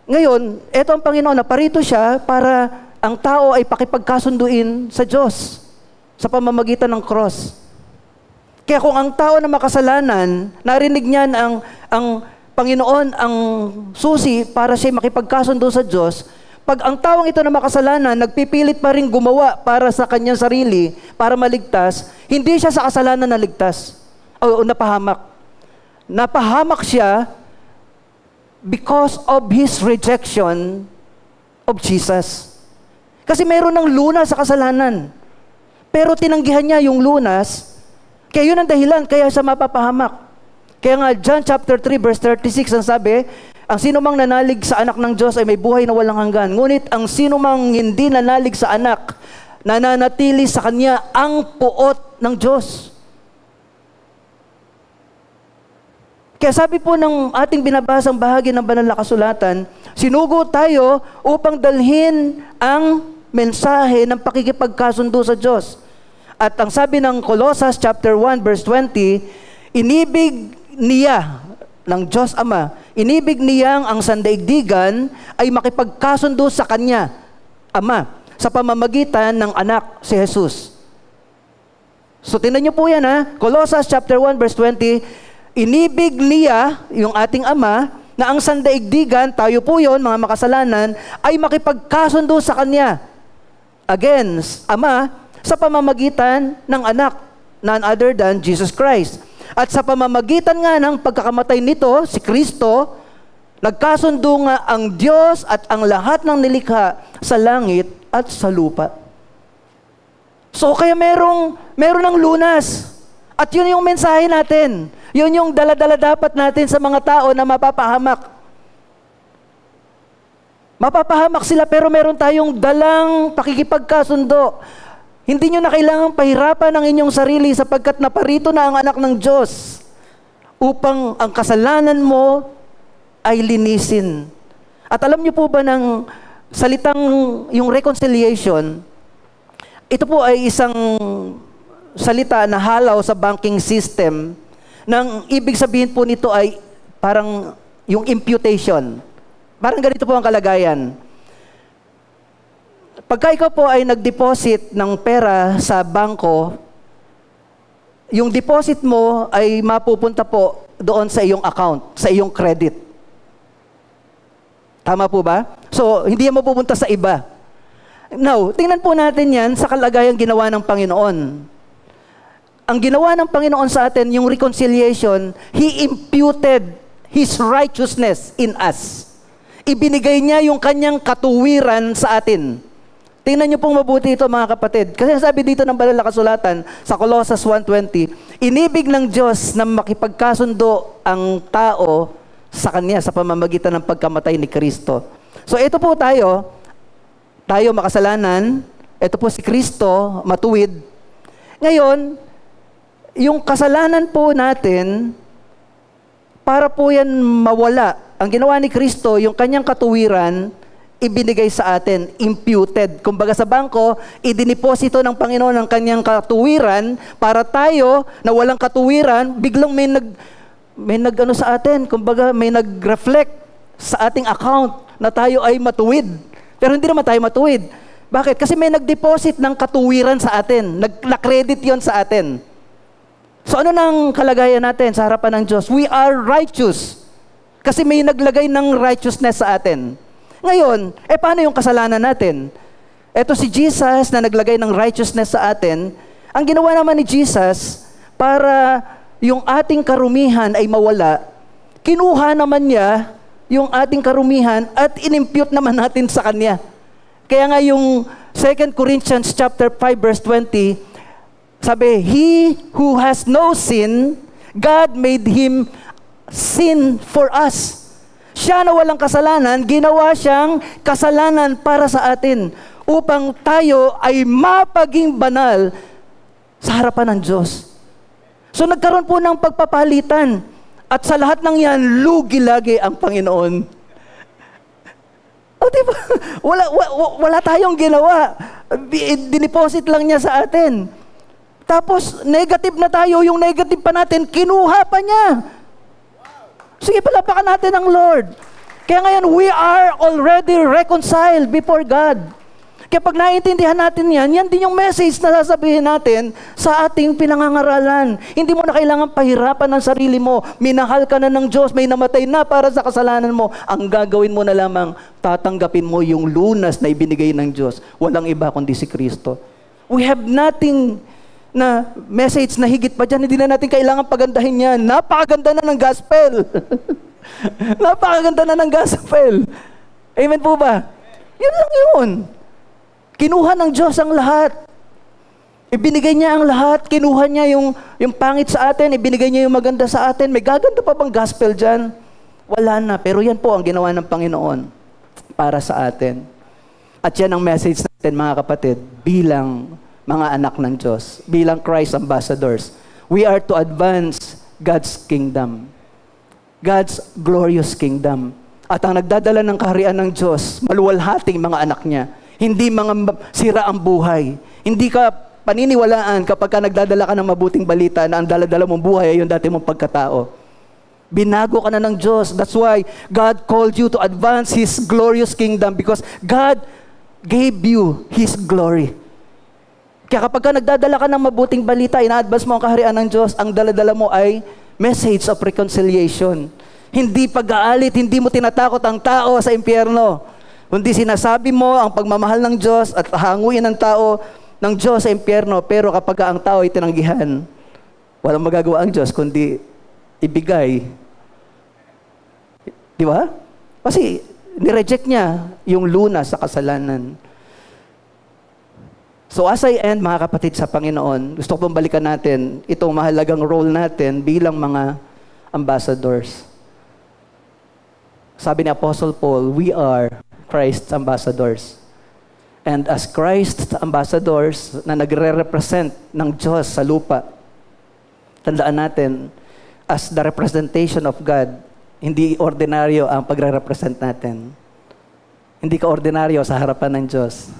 ngayon, ito ang Panginoon, naparito siya para ang tao ay pakipagkasunduin sa Diyos sa pamamagitan ng cross. Kaya kung ang tao na makasalanan, narinig niya ang Panginoon ang susi para siya makipagkasundo sa Diyos, pag ang taong ito na makasalanan, nagpipilit pa rin gumawa para sa kanyang sarili, para maligtas, hindi siya sa kasalanan naligtas o napahamak. Napahamak siya because of his rejection of Jesus. Kasi meron ng lunas sa kasalanan. Pero tinanggihan niya yung lunas. Kaya yun ang dahilan, kaya siya mapapahamak. Kaya nga, John chapter 3, verse 36, ang sabi, ang sino mang nanalig sa anak ng Diyos ay may buhay na walang hanggan. Ngunit ang sino mang hindi nanalig sa anak, nananatili sa kanya ang puot ng Diyos. Kaya sabi po ng ating binabasang bahagi ng banal na kasulatan, sinugo tayo upang dalhin ang mensahe ng pakikipagkasundo sa Diyos. At ang sabi ng Colossus chapter 1 verse 20, inibig niya ng Diyos Ama, inibig niyang ang sandaigdigan ay makipagkasundo sa Kanya, Ama, sa pamamagitan ng anak si Jesus. So tingnan niyo po yan Colossus chapter 1 verse 20, inibig niya, yung ating Ama, na ang sandaigdigan, tayo po yon mga makasalanan, ay makipagkasundo sa Kanya. Again, Ama, sa pamamagitan ng anak, none other than Jesus Christ. At sa pamamagitan nga ng pagkakamatay nito, si Kristo, nagkasundo nga ang Diyos at ang lahat ng nilikha sa langit at sa lupa. So kaya meron ng lunas. At yun yung mensahe natin. Yun yung dala-dala dapat natin sa mga tao na mapapahamak. Mapapahamak sila pero meron tayong dalang pakikipagkasundo. Hindi nyo na kailangang pahirapan ang inyong sarili sapagkat naparito na ang anak ng Diyos upang ang kasalanan mo ay linisin. At alam niyo po ba ng salitang yung reconciliation, ito po ay isang salita na halaw sa banking system nang ibig sabihin po nito ay parang yung imputation. Parang ganito po ang kalagayan. Pagka ikaw po ay nag-deposit ng pera sa bangko, yung deposit mo ay mapupunta po doon sa iyong account, sa iyong credit. Tama po ba? So, hindi yan mapupunta sa iba. Now, tingnan po natin yan sa kalagayang ginawa ng Panginoon. Ang ginawa ng Panginoon sa atin, yung reconciliation, He imputed His righteousness in us. Ibinigay niya yung kanyang katuwiran sa atin. Tingnan niyo pong mabuti ito mga kapatid. Kasi sabi dito ng banal na kasulatan sa Colossus 1:20, inibig ng Diyos na makipagkasundo ang tao sa Kanya sa pamamagitan ng pagkamatay ni Kristo. So ito po tayo makasalanan, ito po si Kristo, matuwid. Ngayon, yung kasalanan po natin, para po yan mawala. Ang ginawa ni Kristo, yung kanyang katuwiran, ibinigay sa atin, imputed. Kumbaga sa bangko, idiniposito ng Panginoon ang kanyang katuwiran para tayo na walang katuwiran, biglang may nag-ano sa atin, kumbaga may nag-reflect sa ating account na tayo ay matuwid. Pero hindi naman tayo matuwid. Bakit? Kasi may nag-deposit ng katuwiran sa atin. Na-credit yon sa atin. So ano nang kalagayan natin sa harapan ng Diyos? We are righteous. Kasi may naglagay ng righteousness sa atin. Ngayon, paano yung kasalanan natin? Ito si Jesus na naglagay ng righteousness sa atin. Ang ginawa naman ni Jesus, para yung ating karumihan ay mawala, kinuha naman niya yung ating karumihan at inimpute naman natin sa Kanya. Kaya nga yung 2 Corinthians chapter 5 verse 20, sabi, He who has no sin, God made Him sin for us. Siya na walang kasalanan, ginawa siyang kasalanan para sa atin upang tayo ay mapaging banal sa harapan ng Diyos. So nagkaroon po ng pagpapalitan. At sa lahat ng yan, lugi lagi ang Panginoon. O diba? Wala tayong ginawa. Dineposit lang niya sa atin. Tapos, negative na tayo. Yung negative pa natin, kinuha pa niya. Sige, palapakan natin ang Lord. Kaya ngayon, we are already reconciled before God. Kaya pag naiintindihan natin yan din yung message na sasabihin natin sa ating pinangangaralan. Hindi mo na kailangan pahirapan ng sarili mo. Minahal ka na ng Diyos, may namatay na para sa kasalanan mo. Ang gagawin mo na lamang, tatanggapin mo yung lunas na ibinigay ng Diyos. Walang iba kundi si Kristo. We have nothing na message na higit pa dyan. Hindi na natin kailangan pagandahin yan. Napakaganda na ng gospel. Napakaganda na ng gospel. Amen po ba? Yun lang yun. Kinuha ng Diyos ang lahat. Ibinigay niya ang lahat. Kinuha niya yung pangit sa atin. Ibinigay niya yung maganda sa atin. May gaganda pa bang gospel dyan? Wala na. Pero yan po ang ginawa ng Panginoon para sa atin. At yan ang message natin, mga kapatid, bilang mga anak ng Diyos, bilang Christ ambassadors. We are to advance God's kingdom. God's glorious kingdom. At ang nagdadala ng kaharian ng Diyos, maluwalhating mga anak niya. Hindi mga sira ang buhay. Hindi ka paniniwalaan kapag ka nagdadala ka ng mabuting balita na ang dala-dala mong buhay ay yung dati mong pagkatao. Binago ka na ng Diyos. That's why God called you to advance His glorious kingdom because God gave you His glory. Kaya kapag ka nagdadala ka ng mabuting balita, ina-advance mo ang kaharian ng Diyos, ang dala-dala mo ay message of reconciliation. Hindi pag-aalit, hindi mo tinatakot ang tao sa impyerno. Kundi sinasabi mo ang pagmamahal ng Diyos at hanguin ng tao ng Diyos sa impyerno. Pero kapag ang tao ay tinanggihan, walang magagawa ang Diyos kundi ibigay. Di ba? Kasi nireject niya yung lunas sa kasalanan. So as I end, mga kapatid sa Panginoon, gusto ko pong balikan natin itong mahalagang role natin bilang mga ambassadors. Sabi ni Apostle Paul, we are Christ's ambassadors. And as Christ's ambassadors na nagre-represent ng Diyos sa lupa, tandaan natin, as the representation of God, hindi ordinaryo ang pagre-represent natin. Hindi ka ordinaryo sa harapan ng Diyos.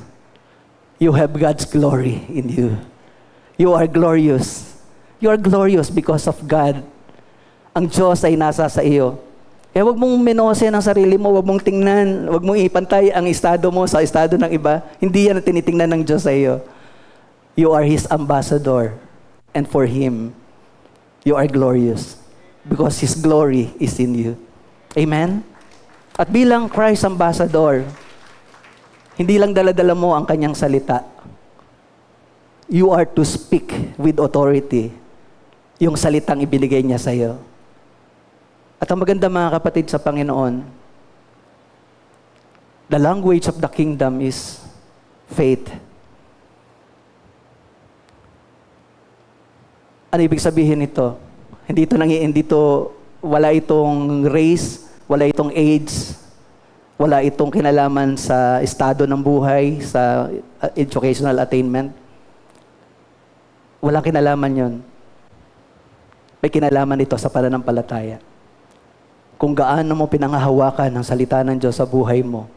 You have God's glory in you. You are glorious. You are glorious because of God. Ang Diyos ay nasa sa iyo. Kaya huwag mong minose ng sarili mo, huwag mong tingnan, huwag mong ipantay ang estado mo sa estado ng iba. Hindi yan ang tinitingnan ng Diyos sa iyo. You are His ambassador. And for Him, you are glorious. Because His glory is in you. Amen? At bilang Christ ambassador, hindi lang dala-dala mo ang Kanyang salita. You are to speak with authority yung salitang ibinigay niya sa iyo. At ang maganda, mga kapatid sa Panginoon, the language of the kingdom is faith. Ano ibig sabihin nito? Wala itong race, wala itong age, wala itong kinalaman sa estado ng buhay, sa educational attainment. Walang kinalaman yon. May kinalaman ito sa pananampalataya. Kung gaano mo pinangahawakan ang salita ng Diyos sa buhay mo,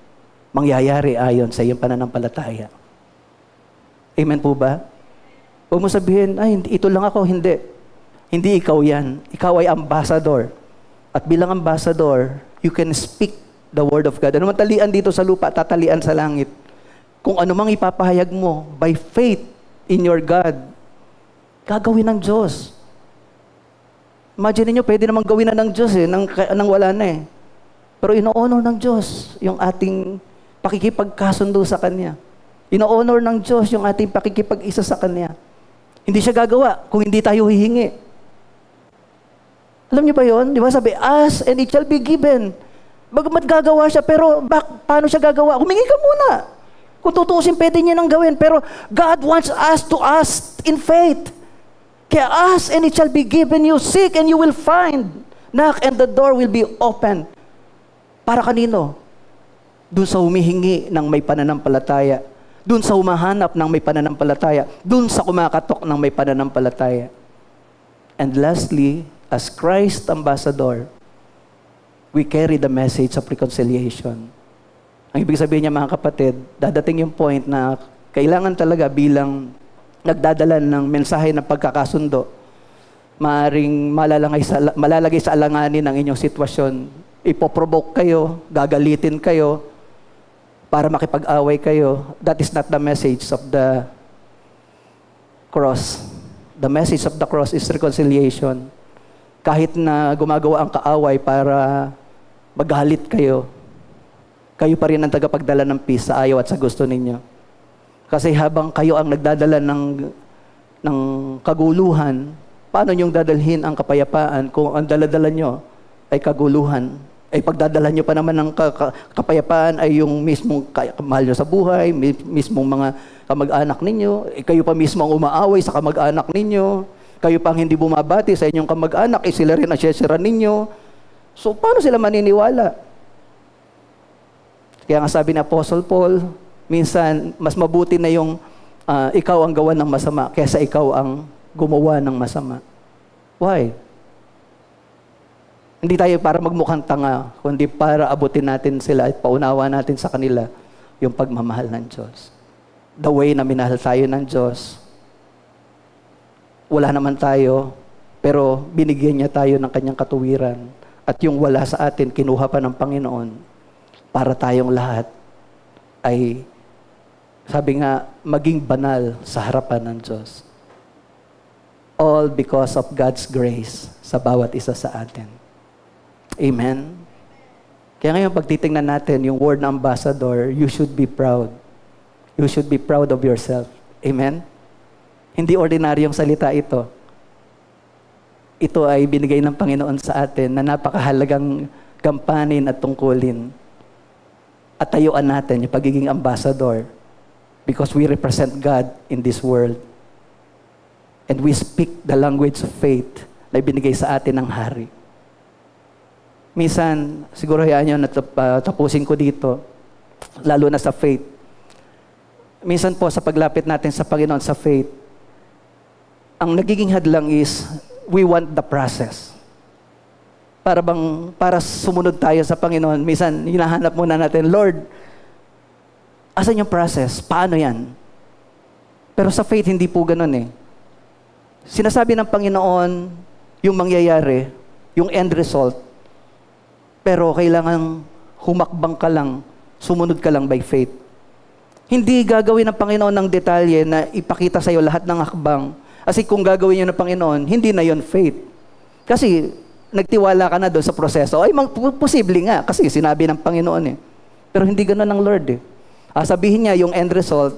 mangyayari ayon sa iyong pananampalataya. Amen po ba? Huwag mo sabihin, ay, ito lang ako. Hindi. Hindi ikaw yan. Ikaw ay ambassador. At bilang ambassador, you can speak the word of God. Ano man talian dito sa lupa, tatalian sa langit. Kung ano mang ipapahayag mo, by faith in your God, gagawin ng Diyos. Imagine niyo, pwede namang gawin na ng Diyos nang wala na eh. Pero ino-honor ng Diyos yung ating pakikipagkasundo sa Kanya. Ino-honor ng Diyos yung ating pakikipag-isa sa Kanya. Hindi siya gagawa kung hindi tayo hihingi. Alam niyo ba yun? Di ba sabi, ask and it shall be given. Bagamat gagawa siya, pero paano siya gagawa? Humingi ka muna. Kung tutuusin, pwede niya nang gawin. Pero God wants us to ask in faith. Kaya ask and it shall be given you. Seek and you will find. Knock and the door will be open. Para kanino? Doon sa humihingi ng may pananampalataya. Doon sa humahanap ng may pananampalataya. Doon sa kumakatok ng may pananampalataya. And lastly, as Christ ambassador, we carry the message of reconciliation. Ang ibig sabihin niya, mga kapatid, dadating yung point na kailangan talaga bilang nagdadala ng mensahe ng pagkakasundo, maaring malalagay sa alanganin ng inyong sitwasyon. Ipoprovoke kayo, gagalitin kayo, para makipag-away kayo. That is not the message of the cross. The message of the cross is reconciliation. Kahit na gumagawa ang kaaway para magalit kayo, kayo pa rin ang tagapagdala ng peace sa ayaw at sa gusto ninyo. Kasi habang kayo ang nagdadala ng kaguluhan, paano niyong dadalhin ang kapayapaan kung ang daladala nyo ay kaguluhan? Ay pagdadala nyo pa naman ng kapayapaan ay yung mismong mahal nyo sa buhay, mismong mga kamag-anak ninyo, kayo pa mismo ang umaaway sa kamag-anak ninyo, kayo pang hindi bumabati sa inyong kamag-anak, sila rin ang siyasiran ninyo. So, paano sila maniniwala? Kaya nga sabi ni Apostle Paul, minsan, mas mabuti na yung ikaw ang gawa ng masama kaysa ikaw ang gumawa ng masama. Why? Hindi tayo para magmukhang tanga, kundi para abutin natin sila at paunawa natin sa kanila yung pagmamahal ng Diyos. The way na minahal tayo ng Diyos, wala naman tayo, pero binigyan niya tayo ng kanyang katuwiran. At yung wala sa atin, kinuha pa ng Panginoon para tayong lahat ay, sabi nga, maging banal sa harapan ng Diyos. All because of God's grace sa bawat isa sa atin. Amen? Kaya ngayon, pag titingnan natin yung word ng ambassador, you should be proud. You should be proud of yourself. Amen? Hindi ordinaryong salita ito. Ito ay binigay ng Panginoon sa atin na napakahalagang gampanin at tungkulin. At tayuan natin yung pagiging ambassador because we represent God in this world. And we speak the language of faith na ibinigay sa atin ng hari. Minsan, siguro hayaan nyo na tapusin ko dito, lalo na sa faith. Minsan po, sa paglapit natin sa Panginoon sa faith, ang nagiging hadlang is, we want the process. Para sumunod tayo sa Panginoon, minsan, hinahanap muna natin, Lord, asan yung process? Paano yan? Pero sa faith, hindi po ganun eh. Sinasabi ng Panginoon, yung mangyayari, yung end result, pero kailangan humakbang ka lang, sumunod ka lang by faith. Hindi gagawin ng Panginoon ng detalye na ipakita sa iyo lahat ng hakbang. Kasi kung gagawin niyo ng Panginoon, hindi na yon faith. Kasi nagtiwala ka na doon sa proseso. Ay, posible nga, kasi sinabi ng Panginoon eh. Pero hindi ganoon ng Lord eh. Sabihin niya yung end result,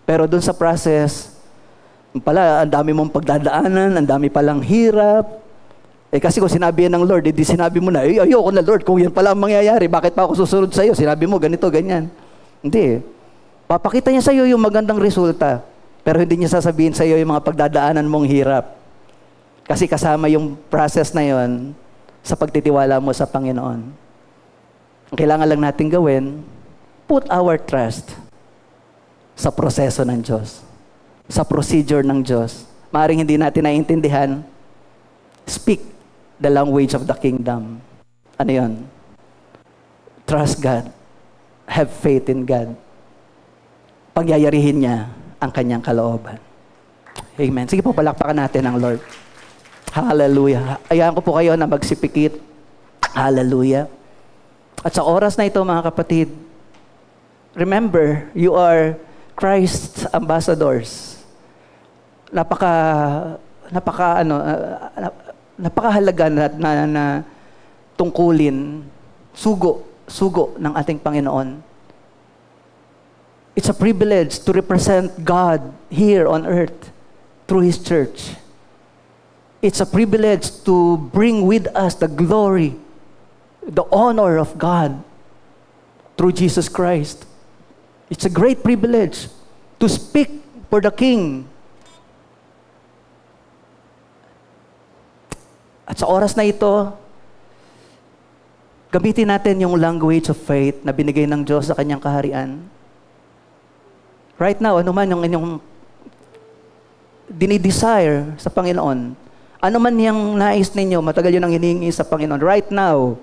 pero doon sa process, pala, ang dami mong pagdadaanan, ang dami palang hirap. Kasi kung sinabi yan ng Lord, hindi sinabi mo na, ayoko na Lord, kung yan pala ang mangyayari, bakit pa ako susunod sa iyo? Sinabi mo, ganito, ganyan. Hindi. Papakita niya sa iyo yung magandang resulta, pero hindi niya sasabihin sa iyo yung mga pagdadaanan mong hirap. Kasi kasama yung process na yon sa pagtitiwala mo sa Panginoon. Ang kailangan lang natin gawin, put our trust sa proseso ng Diyos, sa procedure ng Diyos. Maaaring hindi natin naiintindihan, speak the language of the kingdom. Ano yun? Trust God. Have faith in God. Pagyayarihin niya ang kanyang kalooban. Amen. Sige po, palakpakan natin ang Lord. Hallelujah. Ayahan ko po kayo na magsipikit. Hallelujah. At sa oras na ito, mga kapatid, remember, you are Christ's ambassadors. Napakahalaga na tungkulin, sugo ng ating Panginoon. It's a privilege to represent God here on earth through His church. It's a privilege to bring with us the glory the honor of God through Jesus Christ. It's a great privilege to speak for the King. At sa oras na ito, gamitin natin yung language of faith na binigay ng Diyos sa kanyang kaharian. Right now, ano man yung inyong dinidesire sa Panginoon, ano man yung nais ninyo, matagal yun ang hinihingi sa Panginoon. Right now,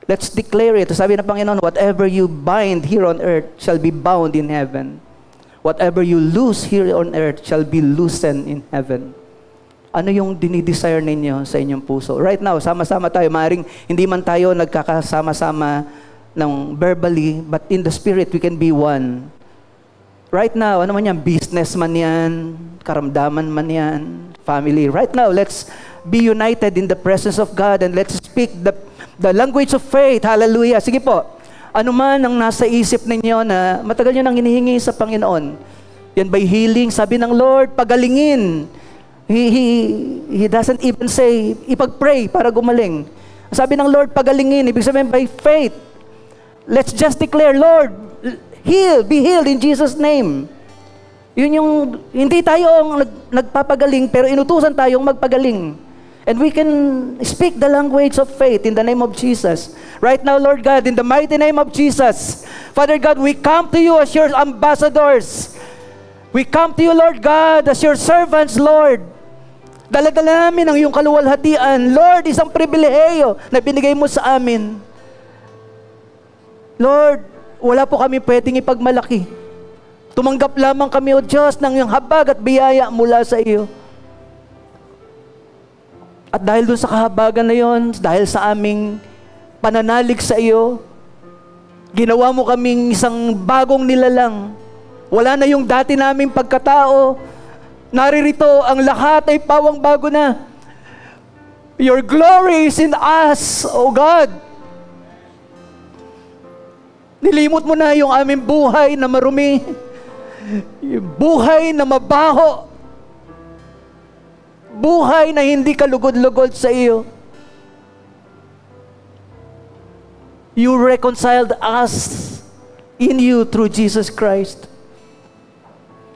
let's declare it. Sabi ng Panginoon, whatever you bind here on earth shall be bound in heaven. Whatever you loose here on earth shall be loosened in heaven. Ano yung dinidesire ninyo sa inyong puso? Right now, sama-sama tayo. Maaring hindi man tayo nagkakasama-sama ng verbally, but in the spirit, we can be one. Right now, ano man yan? Business man yan, karamdaman man yan, family. Right now, let's be united in the presence of God and let's speak the language of faith. Hallelujah. Sige po. Ano man ang nasa isip ninyo na matagal nyo nang hinihingi sa Panginoon. Yan by healing. Sabi ng Lord, pagalingin. He doesn't even say, ipag-pray para gumaling. Sabi ng Lord, pagalingin. Ibig sabihin, by faith. Let's just declare, Lord, heal, be healed in Jesus' name. Yun yung, hindi tayo ang nagpapagaling, pero inutusan tayong magpagaling. And we can speak the language of faith in the name of Jesus. Right now, Lord God, in the mighty name of Jesus, Father God, we come to you as your ambassadors. We come to you, Lord God, as your servants, Lord. Dala-dala namin ang iyong kaluwalhatian. Lord, isang pribilehiyo na binigay mo sa amin. Lord, wala po kami pwedeng ipagmalaki. Tumanggap lamang kami, O Diyos, ng iyong habag at biyaya mula sa iyo. At dahil doon sa kahabagan na yon, dahil sa aming pananalig sa iyo, ginawa mo kaming isang bagong nilalang. Wala na yung dati naming pagkatao. Naririto, ang lahat ay pawang bago na. Your glory is in us, O God. Nilimot mo na yung aming buhay na marumi. Yung buhay na mabaho. Buhay na hindi kalugod-lugod sa iyo. You reconciled us in you through Jesus Christ.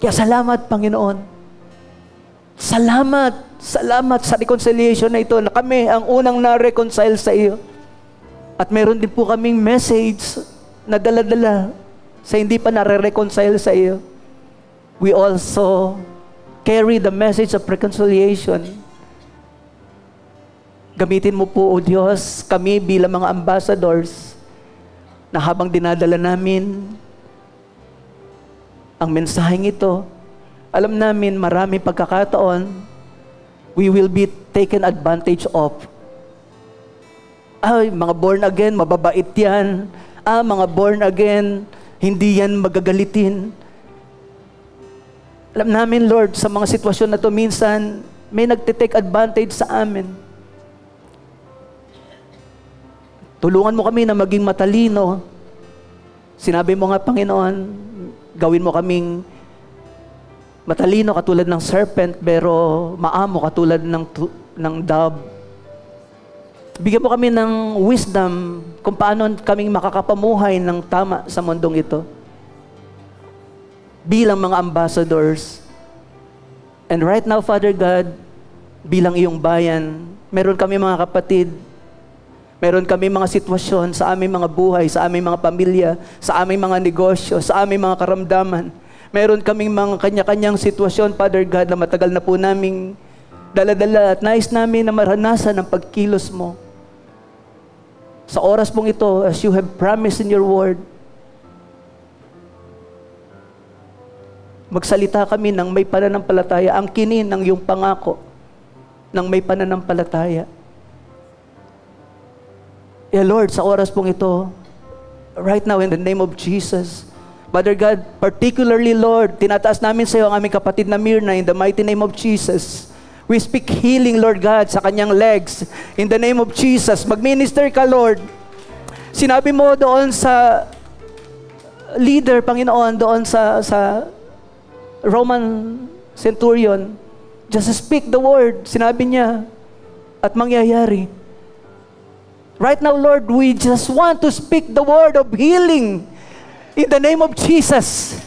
Kaya salamat, Panginoon. Salamat sa reconciliation na ito na kami ang unang na-reconcile sa iyo. At meron din po kaming message na dala-dala sa hindi pa nare-reconcile sa iyo. We also carry the message of reconciliation. Gamitin mo po, O Diyos, kami bilang mga ambassadors na habang dinadala namin ang mensaheng ito, alam namin marami pagkakataon, we will be taken advantage of. Ay, mga born again, mababait yan. Mga born again, hindi yan magagalitin. Alam namin, Lord, sa mga sitwasyon na to, minsan, may nagtitake advantage sa amin. Tulungan mo kami na maging matalino. Sinabi mo nga, Panginoon, gawin mo kaming matalino katulad ng serpent, pero maamo katulad ng dove. Bigyan mo kami ng wisdom kung paano kaming makakapamuhay ng tama sa mundong ito. Bilang mga ambassadors. And right now, Father God, bilang iyong bayan, meron kami mga kapatid, meron kami mga sitwasyon sa aming mga buhay, sa aming mga pamilya, sa aming mga negosyo, sa aming mga karamdaman. Meron kaming mga kanya-kanyang sitwasyon, Father God, na matagal na po naming dala-dala at nais namin na maranasan ang pagkilos mo. Sa oras pong ito, as you have promised in your word, magsalita kami ng may pananampalataya, ang kinin ng iyong pangako ng may pananampalataya. Lord, sa oras pong ito, right now in the name of Jesus, Father God, particularly, Lord, tinataas namin sa iyo ang aming kapatid na Mirna in the mighty name of Jesus. We speak healing, Lord God, sa kanyang legs. In the name of Jesus, mag-minister ka, Lord. Sinabi mo doon sa leader, Panginoon, doon sa Roman centurion, just speak the word. Sinabi niya, at mangyayari. Right now, Lord, we just want to speak the word of healing in the name of Jesus.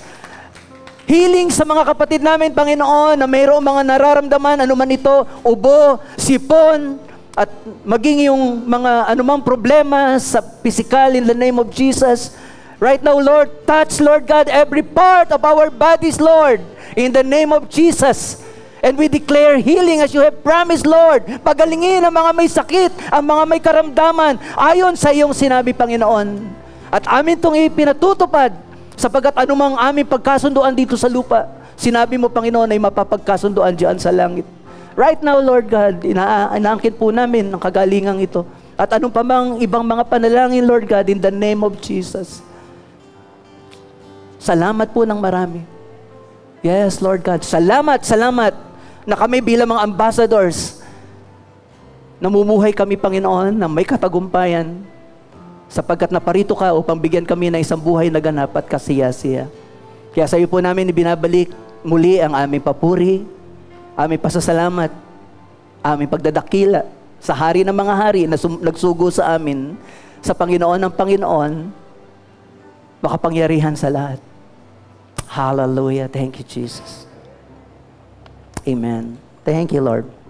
Healing sa mga kapatid namin, Panginoon, na mayroong mga nararamdaman, anuman ito, ubo, sipon, at maging yung mga anumang problema sa physical in the name of Jesus. Right now, Lord, touch, Lord God, every part of our bodies, Lord, in the name of Jesus. And we declare healing as you have promised, Lord. Pagalingin ang mga may sakit, ang mga may karamdaman, ayon sa iyong sinabi, Panginoon. At amin itong ipinatutupad, sapagat anumang aming pagkasunduan dito sa lupa, sinabi mo, Panginoon, ay mapapagkasunduan diyan sa langit. Right now, Lord God, inaangkin po namin ang kagalingang ito. At anong pa mang ibang mga panalangin, Lord God, in the name of Jesus. Salamat po ng marami. Yes, Lord God. Salamat, salamat na kami bilang mga ambassadors, namumuhay kami, Panginoon, na may katagumpayan sapagkat naparito ka upang bigyan kami ng isang buhay na ganap at kasiya-siya. Kaya sa iyo po namin ibinabalik muli ang aming papuri, aming pasasalamat, aming pagdadakila sa hari ng mga hari na nagsugo sa amin, sa Panginoon ng Panginoon, makapangyarihan sa lahat. Hallelujah. Thank you, Jesus. Amen. Thank you, Lord.